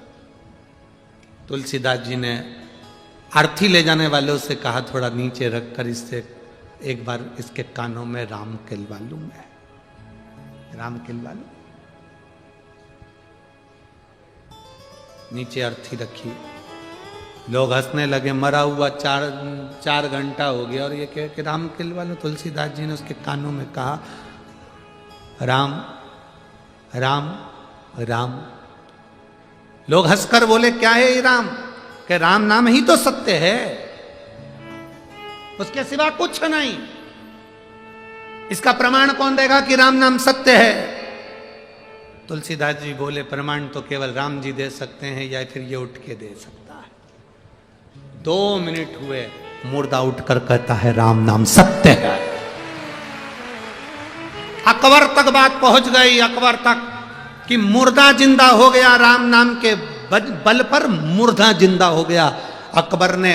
तुलसीदास जी ने अर्थी ले जाने वालों से कहा, थोड़ा नीचे रखकर इससे एक बार इसके कानों में राम किलवा लूं, मैं राम किलवा लूं। नीचे अर्थी रखी, लोग हंसने लगे, मरा हुआ 4 घंटा हो गया। और ये कह कि राम खिलवा लो। तुलसीदास जी ने उसके कानों में कहा, राम राम राम। लोग हंसकर बोले, क्या है ये राम? कि राम नाम ही तो सत्य है, उसके सिवा कुछ नहीं। इसका प्रमाण कौन देगा कि राम नाम सत्य है? तुलसीदास जी बोले, प्रमाण तो केवल राम जी दे सकते हैं, या फिर ये उठ के दे सकता है। 2 मिनट हुए, मुर्दा उठकर कहता है, राम नाम सत्य है। अकबर तक बात पहुंच गई, अकबर तक, कि मुर्दा जिंदा हो गया। राम नाम के बल पर मुर्दा जिंदा हो गया। अकबर ने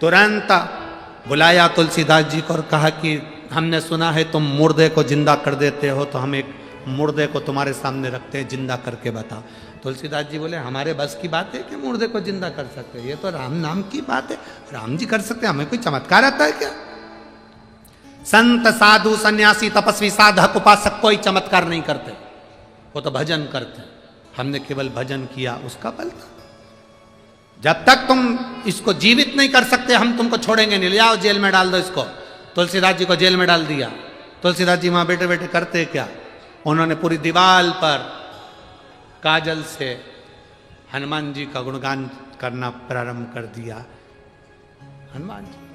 तुरंत बुलाया तुलसीदास जी को और कहा कि हमने सुना है तुम मुर्दे को जिंदा कर देते हो, तो हम एक मुर्दे को तुम्हारे सामने रखते हैं, जिंदा करके बताओ। तुलसीदास जी बोले, हमारे बस की बात है कि मुर्दे को जिंदा कर सकते हैं? ये तो राम नाम की बात है, राम जी कर सकते हैं, हमें कोई चमत्कार आता है क्या? संत साधु सन्यासी तपस्वी साधक उपासक कोई चमत्कार नहीं करते, वो तो भजन करते। हमने केवल भजन किया, उसका बल था। जब तक तुम इसको जीवित नहीं कर सकते, हम तुमको छोड़ेंगे नहीं। ले आओ, जेल में डाल दो इसको। तुलसीदास जी को जेल में डाल दिया। तुलसीदास जी वहां बैठे बैठे करते क्या, उन्होंने पूरी दीवार पर काजल से हनुमान जी का गुणगान करना प्रारंभ कर दिया। हनुमान जी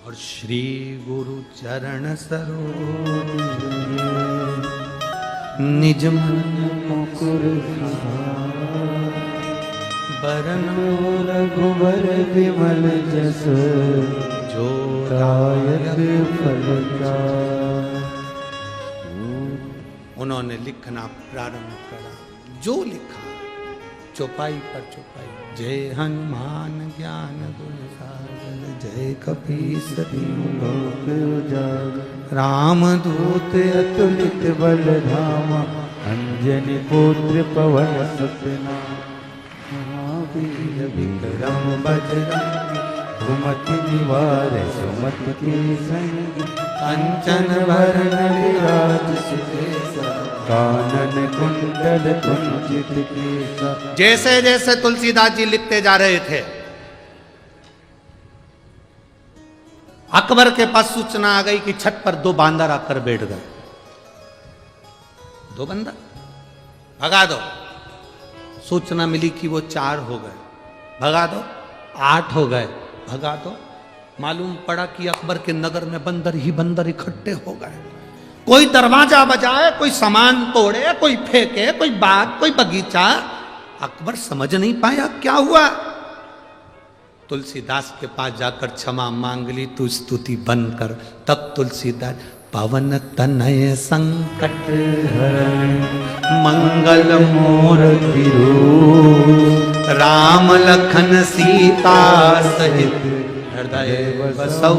और श्री गुरु चरण सरोज निज मन मुकुर बरनो रघुवर विमल जस जो दायक फल। उन्होंने लिखना प्रारंभ करा, जो लिखा चौपाई पर चौपाई। जय हनुमान ज्ञान गुण सागर, जय कपीस तिहु लोक उजागर। रामदूत अतुलित बल धामा, अंजनी पुत्र पवन सुत नामा। महावीर विक्रम बजरंगी, सुमति निवार सुमति के संगी। कंचन वरण विराज सुबेसा, कानन कुंडल कुंचित केसा। जैसे जैसे तुलसीदास जी लिखते जा रहे थे, अकबर के पास सूचना आ गई कि छत पर 2 बांदर आकर बैठ गए। 2 बंदर, भगा दो। सूचना मिली कि वो 4 हो गए, भगा दो। 8 हो गए, भगा दो। मालूम पड़ा कि अकबर के नगर में बंदर ही बंदर इकट्ठे हो गए। कोई दरवाजा बजाए, कोई सामान तोड़े, कोई फेंके, कोई बाग, कोई बगीचा। अकबर समझ नहीं पाया क्या हुआ। तुलसीदास के पास जाकर क्षमा मांग ली, तू स्तुति बंद कर। तब तुलसीदास, पवन तनय संकट हरण मंगल मूर्ति रूप, राम लखन सीता सहित हृदय बसौ।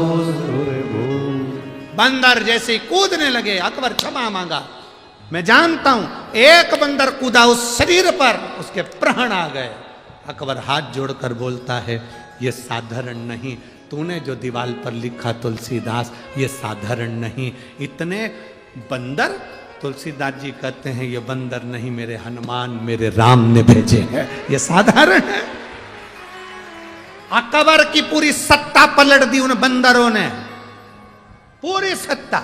बंदर जैसे कूदने लगे, अकबर क्षमा मांगा। मैं जानता हूं, एक बंदर कूदा उस शरीर पर, उसके प्राण आ गए। अकबर हाथ जोड़कर बोलता है, ये साधारण नहीं, तूने जो दीवार पर लिखा तुलसीदास, ये साधारण नहीं। इतने बंदर, तुलसीदास जी कहते हैं, ये बंदर नहीं, मेरे हनुमान, मेरे राम ने भेजे हैं, ये साधारण है। अकबर की पूरी सत्ता पलट दी उन बंदरों ने, पूरी सत्ता।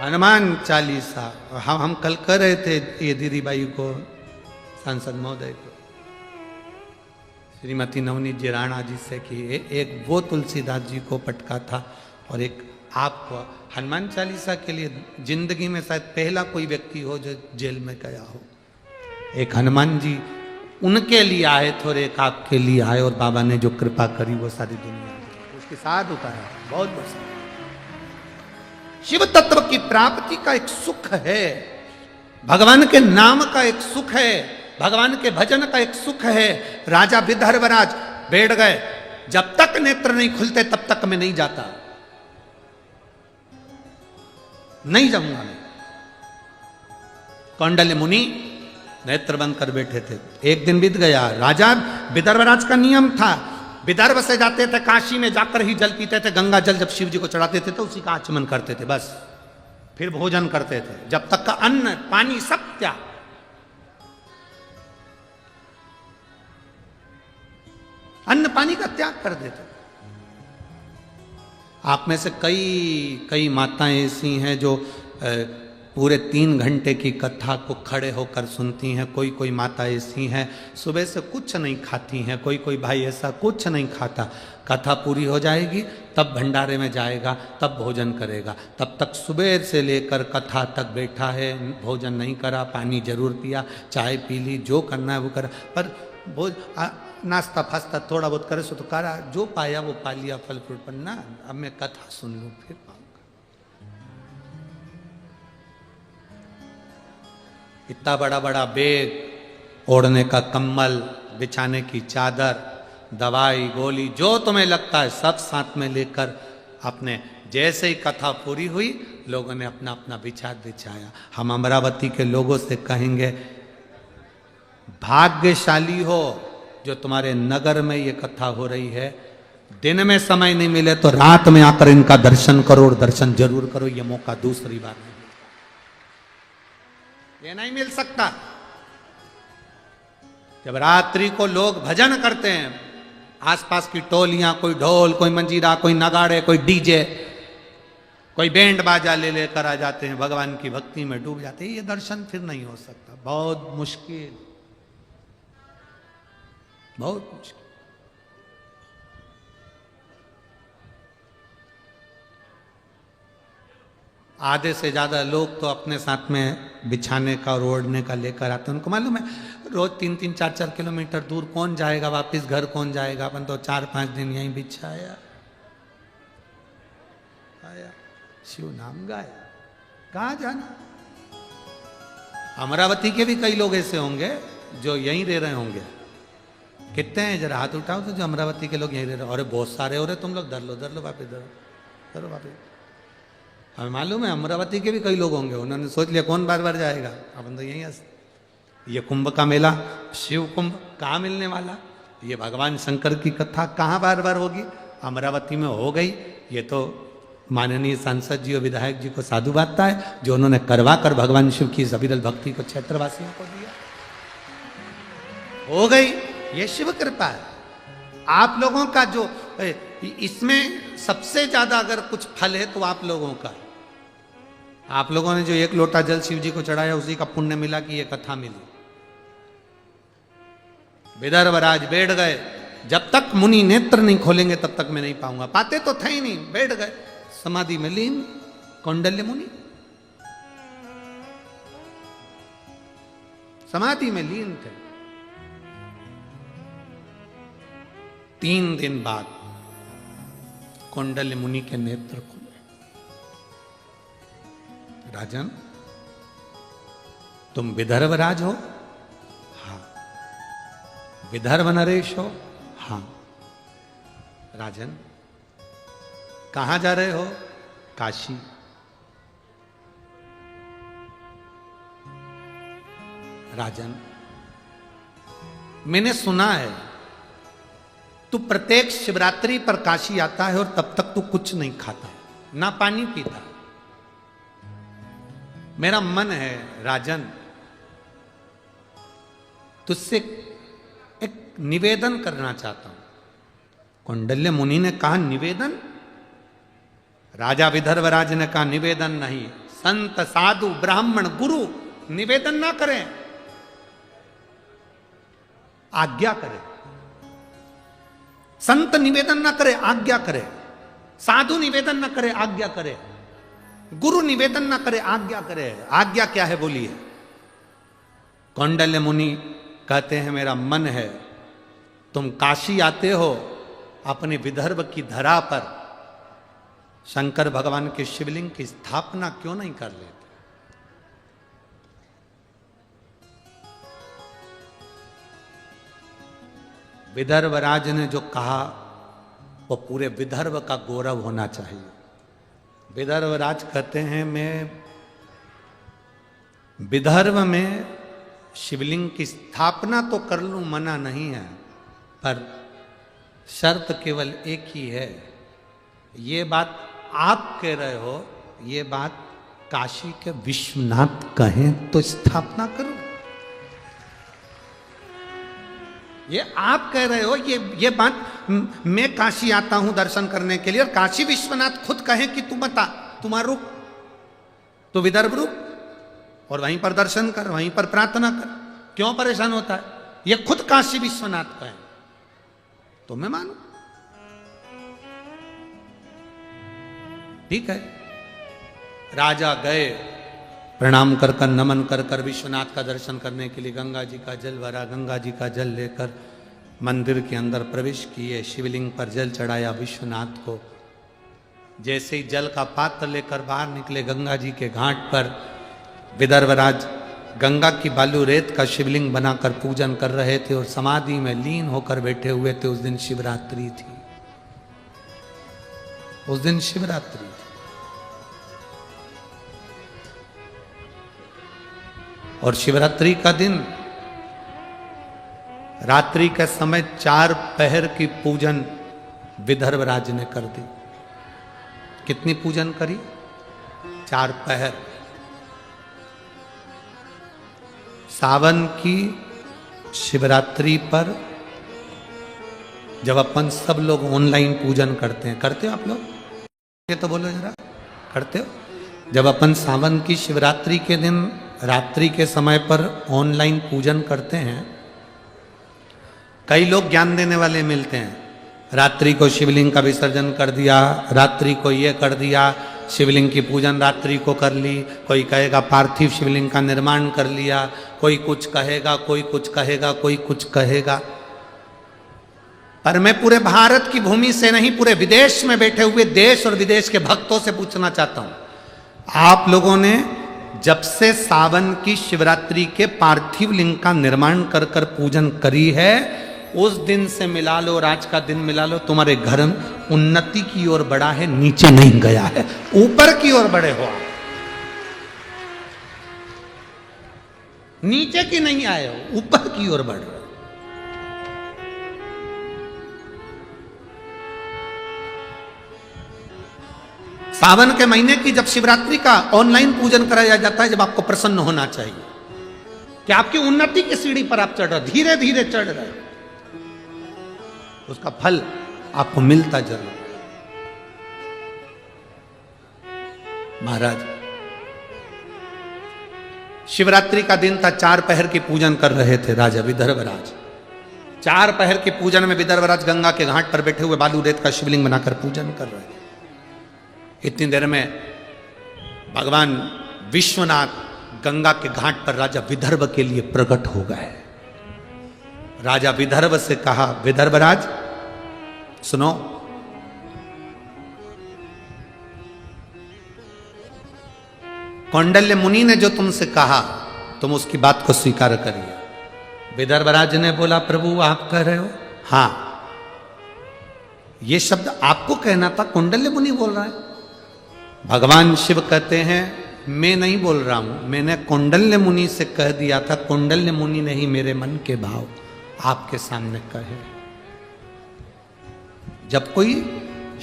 हनुमान चालीसा हम कल कर रहे थे ये दीदी बाई को, सांसद महोदय को, श्रीमती नवनीत जी राणा जी से, कि एक वो तुलसीदास जी को पटका था और एक आपको। हनुमान चालीसा के लिए जिंदगी में शायद पहला कोई व्यक्ति हो जो जेल में गया हो। एक हनुमान जी उनके लिए आए थे और एक आपके लिए आए, और बाबा ने जो कृपा करी वो सारी दुनिया उसके साथ उतारा। बहुत बस शिव तत्व की प्राप्ति का एक सुख है, भगवान के नाम का एक सुख है, भगवान के भजन का एक सुख है। राजा विदर्भराज बैठ गए, जब तक नेत्र नहीं खुलते तब तक मैं नहीं जाता, नहीं जाऊंगा मैं। कौंडल्य मुनि नेत्र बंद कर बैठे थे। एक दिन बीत गया। राजा विदर्भराज का नियम था, विदर्भ से जाते थे काशी में, जाकर ही जल पीते थे। गंगा जल जब शिव जी को चढ़ाते थे तो उसी का आचमन करते थे, बस। फिर भोजन करते थे, जब तक का अन्न पानी सब त्याग। अन्न पानी का त्याग कर देते। आप में से कई माताएं ऐसी हैं जो पूरे 3 घंटे की कथा को खड़े होकर सुनती हैं। कोई माता ऐसी हैं सुबह से कुछ नहीं खाती हैं। कोई भाई ऐसा कुछ नहीं खाता। कथा पूरी हो जाएगी तब भंडारे में जाएगा, तब भोजन करेगा। तब तक सुबह से लेकर कथा तक बैठा है, भोजन नहीं करा, पानी जरूर पिया, चाय पी ली, जो करना है वो करा, पर नाश्ता फास्ता थोड़ा बहुत करे सो तो करा, जो पाया वो पा लिया, फल फ्रूट। पर ना, अब मैं कथा सुन लूं फिर पाऊंगा। इतना बड़ा बड़ा बैग, ओढ़ने का कंबल, बिछाने की चादर, दवाई गोली, जो तुम्हें लगता है सब साथ में लेकर अपने, जैसे ही कथा पूरी हुई लोगों ने अपना अपना बिछाया। हम अमरावती के लोगों से कहेंगे, भाग्यशाली हो जो तुम्हारे नगर में ये कथा हो रही है। दिन में समय नहीं मिले तो रात में आकर इनका दर्शन करो, और दर्शन जरूर करो। ये मौका दूसरी बार नहीं, ये नहीं मिल सकता। जब रात्रि को लोग भजन करते हैं, आसपास की टोलियां, कोई ढोल, कोई मंजीरा, कोई नगाड़े, कोई डीजे, कोई बैंड बाजा ले लेकर आ जाते हैं, भगवान की भक्ति में डूब जाते हैं, ये दर्शन फिर नहीं हो सकता। बहुत मुश्किल, बहुत मुश्किल। आधे से ज्यादा लोग तो अपने साथ में बिछाने का और ओढ़ने का लेकर आते हैं। उनको मालूम है रोज 3-3, 4-4 किलोमीटर दूर कौन जाएगा, वापस घर कौन जाएगा। अपन तो 4-5 दिन यहीं बिछाया, आया, शिव नाम गाया, कहाँ जाना। अमरावती के भी कई लोग ऐसे होंगे जो यहीं रह रहे होंगे। कितने हैं, जरा हाथ उठाओ तो जो अमरावती के लोग यहीं रह रहे हो। अरे बहुत सारे हो रहे, तुम लोग धर लो वापस, धरो वापस। हमें मालूम है अमरावती के भी कई लोग होंगे, उन्होंने सोच लिया कौन बार बार जाएगा, अपन तो यहीं हंस। ये कुंभ का मेला, शिव कुंभ कहाँ मिलने वाला, ये भगवान शंकर की कथा कहाँ बार बार होगी, अमरावती में हो गई। ये तो माननीय सांसद जी और विधायक जी को साधु बातता है जो उन्होंने करवा कर भगवान शिव की अविरल भक्ति को क्षेत्रवासियों को दिया, हो गई। ये शिव कृपा है। आप लोगों का जो इसमें सबसे ज्यादा अगर कुछ फल है तो आप लोगों का। आप लोगों ने जो 1 लोटा जल शिव जी को चढ़ाया, उसी का पुण्य मिला कि ये कथा मिली। विदर्भराज बैठ गए, जब तक मुनि नेत्र नहीं खोलेंगे तब तक मैं नहीं पाऊंगा। पाते तो थे ही नहीं, बैठ गए समाधि में लीन। कौंडल्य मुनि समाधि में लीन थे। 3 दिन बाद कौंडल्य मुनि के नेत्र खुले। राजन, तुम विदर्भ राज हो? हाँ। विदर्भ नरेश हो? हाँ। राजन, कहां जा रहे हो? काशी। राजन, मैंने सुना है तू प्रत्येक शिवरात्रि पर काशी आता है और तब तक तू कुछ नहीं खाता, ना पानी पीता। मेरा मन है राजन, तुझसे एक निवेदन करना चाहता हूं। कौंडल्य मुनि ने कहा, निवेदन? राजा विदर्भराज ने कहा, निवेदन नहीं, संत साधु ब्राह्मण गुरु निवेदन ना करें, आज्ञा करें। संत निवेदन ना करे, आज्ञा करे। साधु निवेदन ना करे, आज्ञा करे। गुरु निवेदन ना करे, आज्ञा करे। आज्ञा क्या है बोलिए? कौंडल्य मुनि कहते हैं, मेरा मन है तुम काशी आते हो, अपने विदर्भ की धरा पर शंकर भगवान के शिवलिंग की स्थापना क्यों नहीं कर लेते? विदर्भराज ने जो कहा वो पूरे विदर्भ का गौरव होना चाहिए। विदर्भराज कहते हैं, मैं विदर्भ में शिवलिंग की स्थापना तो कर लूं, मना नहीं है, पर शर्त केवल एक ही है। ये बात आप कह रहे हो, ये बात काशी के विश्वनाथ कहें तो स्थापना करो। ये आप कह रहे हो, ये बात मैं काशी आता हूं दर्शन करने के लिए, और काशी विश्वनाथ खुद कहे कि तू बता, तुम्हारा रुक, तो विदर्भ रुक और वहीं पर दर्शन कर, वहीं पर प्रार्थना कर, क्यों परेशान होता है? ये खुद काशी विश्वनाथ कहे तो मैं मानू, ठीक है। राजा गए, प्रणाम कर कर नमन कर कर विश्वनाथ का दर्शन करने के लिए गंगा जी का जल भरा, गंगा जी का जल लेकर मंदिर के अंदर प्रवेश किए, शिवलिंग पर जल चढ़ाया विश्वनाथ को। जैसे ही जल का पात्र लेकर बाहर निकले गंगा जी के घाट पर, विदर्भराज गंगा की बालू रेत का शिवलिंग बनाकर पूजन कर रहे थे और समाधि में लीन होकर बैठे हुए थे। उस दिन शिवरात्रि थी, उस दिन शिवरात्रि थी। और शिवरात्रि का दिन रात्रि के समय 4 पहर की पूजन विदर्भराज ने कर दी। कितनी पूजन करी? 4 पहर। सावन की शिवरात्रि पर जब अपन सब लोग ऑनलाइन पूजन करते हैं, करते हो आप लोग? ये तो बोलो जरा, करते हो? जब अपन सावन की शिवरात्रि के दिन रात्रि के समय पर ऑनलाइन पूजन करते हैं, कई लोग ज्ञान देने वाले मिलते हैं। रात्रि को शिवलिंग का विसर्जन कर दिया, रात्रि को ये कर दिया, शिवलिंग की पूजन रात्रि को कर ली। कोई कहेगा पार्थिव शिवलिंग का निर्माण कर लिया, कोई कुछ कहेगा, कोई कुछ कहेगा, कोई कुछ कहेगा। पर मैं पूरे भारत की भूमि से नहीं, पूरे विदेश में बैठे हुए देश और विदेश के भक्तों से पूछना चाहता हूं, आप लोगों ने जब से सावन की शिवरात्रि के पार्थिव लिंग का निर्माण कर कर पूजन करी है, उस दिन से मिला लो और आज का दिन मिला लो, तुम्हारे घर उन्नति की ओर बढ़ा है, नीचे नहीं गया है, ऊपर की ओर बढ़े हो। नीचे की नहीं आए हो, ऊपर की ओर बढ़ रहे हो। सावन के महीने की जब शिवरात्रि का ऑनलाइन पूजन कराया जाता है, जब आपको प्रसन्न होना चाहिए कि आपकी उन्नति की सीढ़ी पर आप चढ़ रहे, धीरे धीरे चढ़ रहे, उसका फल आपको मिलता जरूर। महाराज, शिवरात्रि का दिन था, 4 पहर की पूजन कर रहे थे राजा विदर्भराज। 4 पहर के पूजन में विदर्भराज गंगा के घाट पर बैठे हुए बालू रेत का शिवलिंग बनाकर पूजन कर रहे थे। इतनी देर में भगवान विश्वनाथ गंगा के घाट पर राजा विदर्भ के लिए प्रकट हो गए। राजा विदर्भ से कहा, विदर्भराज सुनो, कौंडल्य मुनि ने जो तुमसे कहा, तुम उसकी बात को स्वीकार करिए। विदर्भराज ने बोला, प्रभु आप कह रहे हो? हां, ये शब्द आपको कहना था, कौंडल्य मुनि बोल रहा है। भगवान शिव कहते हैं, मैं नहीं बोल रहा हूं, मैंने कौंडल्य मुनि से कह दिया था। कौंडल्य मुनि ने ही मेरे मन के भाव आपके सामने कहे। जब कोई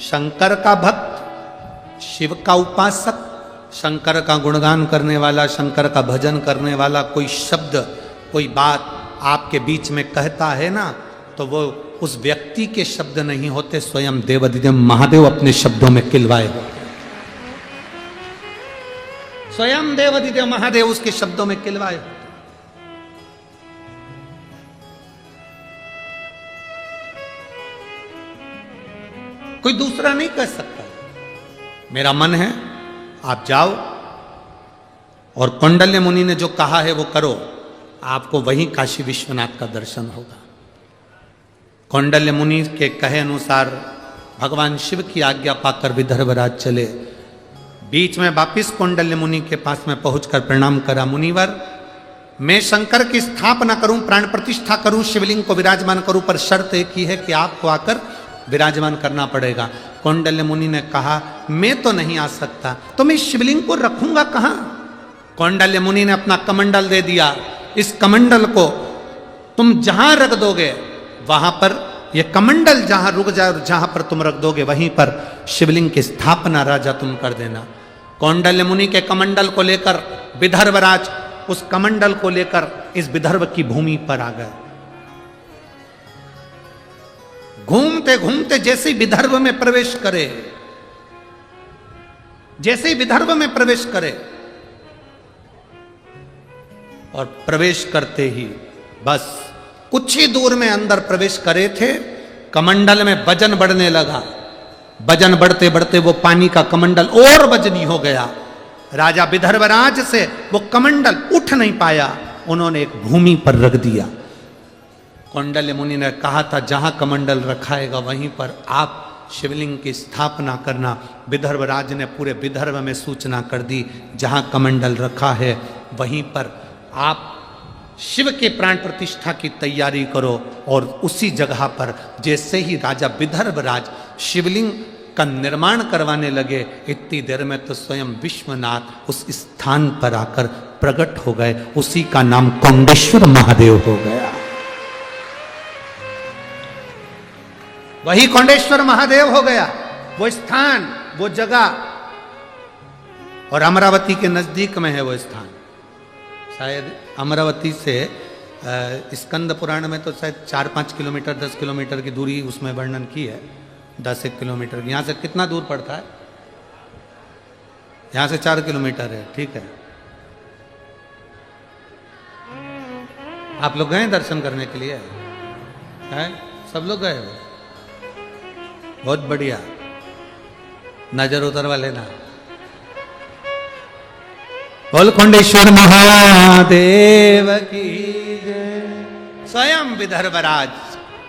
शंकर का भक्त, शिव का उपासक, शंकर का गुणगान करने वाला, शंकर का भजन करने वाला कोई शब्द, कोई बात आपके बीच में कहता है ना, तो वो उस व्यक्ति के शब्द नहीं होते, स्वयं देवाधिदेव महादेव अपने शब्दों में किलवाए होते। स्वयं देवाधिदेव महादेव उसके शब्दों में किलवाए होते। कोई दूसरा नहीं कह सकता। मेरा मन है आप जाओ और कौंडल्य मुनि ने जो कहा है वो करो, आपको वहीं काशी विश्वनाथ का दर्शन होगा। कौंडल्य मुनि के कहे अनुसार भगवान शिव की आज्ञा पाकर विदर्भराज चले। बीच में वापिस कौंडल्य मुनि के पास में पहुंचकर प्रणाम करा, मुनिवर मैं शंकर की स्थापना करूं, प्राण प्रतिष्ठा करूं, शिवलिंग को विराजमान करूं, पर शर्त एक ही है कि आपको आकर विराजमान करना पड़ेगा। कौंडल्य मुनि ने कहा, मैं तो नहीं आ सकता, तो मैं शिवलिंग को रखूंगा कहां? कौंडल्य मुनि ने अपना कमंडल दे दिया। इस कमंडल को तुम जहां रख दोगे, वहां पर यह कमंडल जहां रुक जाए और जहां पर तुम रख दोगे, वहीं पर शिवलिंग की स्थापना राजा तुम कर देना। कौंडल्य मुनि के कमंडल को लेकर विदर्भराज उस कमंडल को लेकर इस विदर्भ की भूमि पर आ गए। घूमते घूमते जैसे ही विदर्भ में प्रवेश करे, जैसे ही विदर्भ में प्रवेश करे और प्रवेश करते ही बस कुछ ही दूर में अंदर प्रवेश करे थे, कमंडल में वजन बढ़ने लगा। वजन बढ़ते बढ़ते वो पानी का कमंडल और वजनी हो गया। राजा विदर्भराज से वो कमंडल उठ नहीं पाया, उन्होंने एक भूमि पर रख दिया। कौंडल्य मुनि ने कहा था जहां कमंडल रखाएगा वहीं पर आप शिवलिंग की स्थापना करना। विदर्भराज ने पूरे विदर्भ में सूचना कर दी, जहां कमंडल रखा है वहीं पर आप शिव के प्राण प्रतिष्ठा की तैयारी करो। और उसी जगह पर जैसे ही राजा विदर्भराज शिवलिंग का निर्माण करवाने लगे, इतनी देर में तो स्वयं विश्वनाथ उस स्थान पर आकर प्रकट हो गए। उसी का नाम कौंडेश्वर महादेव हो गया। वही कौंडेश्वर महादेव हो गया, वो स्थान, वो जगह। और अमरावती के नजदीक में है वो स्थान। शायद अमरावती से स्कंद पुराण में तो शायद 4-5 किलोमीटर 10 किलोमीटर की दूरी उसमें वर्णन की है। 10-1 किलोमीटर यहाँ से कितना दूर पड़ता है? यहाँ से 4 किलोमीटर है, ठीक है। आप लोग गए दर्शन करने के लिए? हैं? सब लोग गए हो? बहुत बढ़िया, नजर उतरवा लेना। बोल कौंडेश्वर महादेव की जय। स्वयं विदर्भराज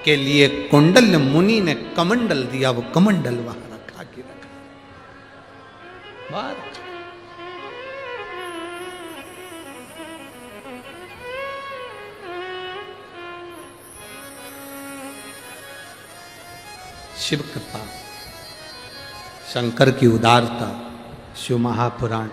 के लिए कौंडल्य मुनि ने कमंडल दिया, वो कमंडल वहां रखा के रखा बात। शिव कृपा, शंकर की उदारता, शिव महापुराण।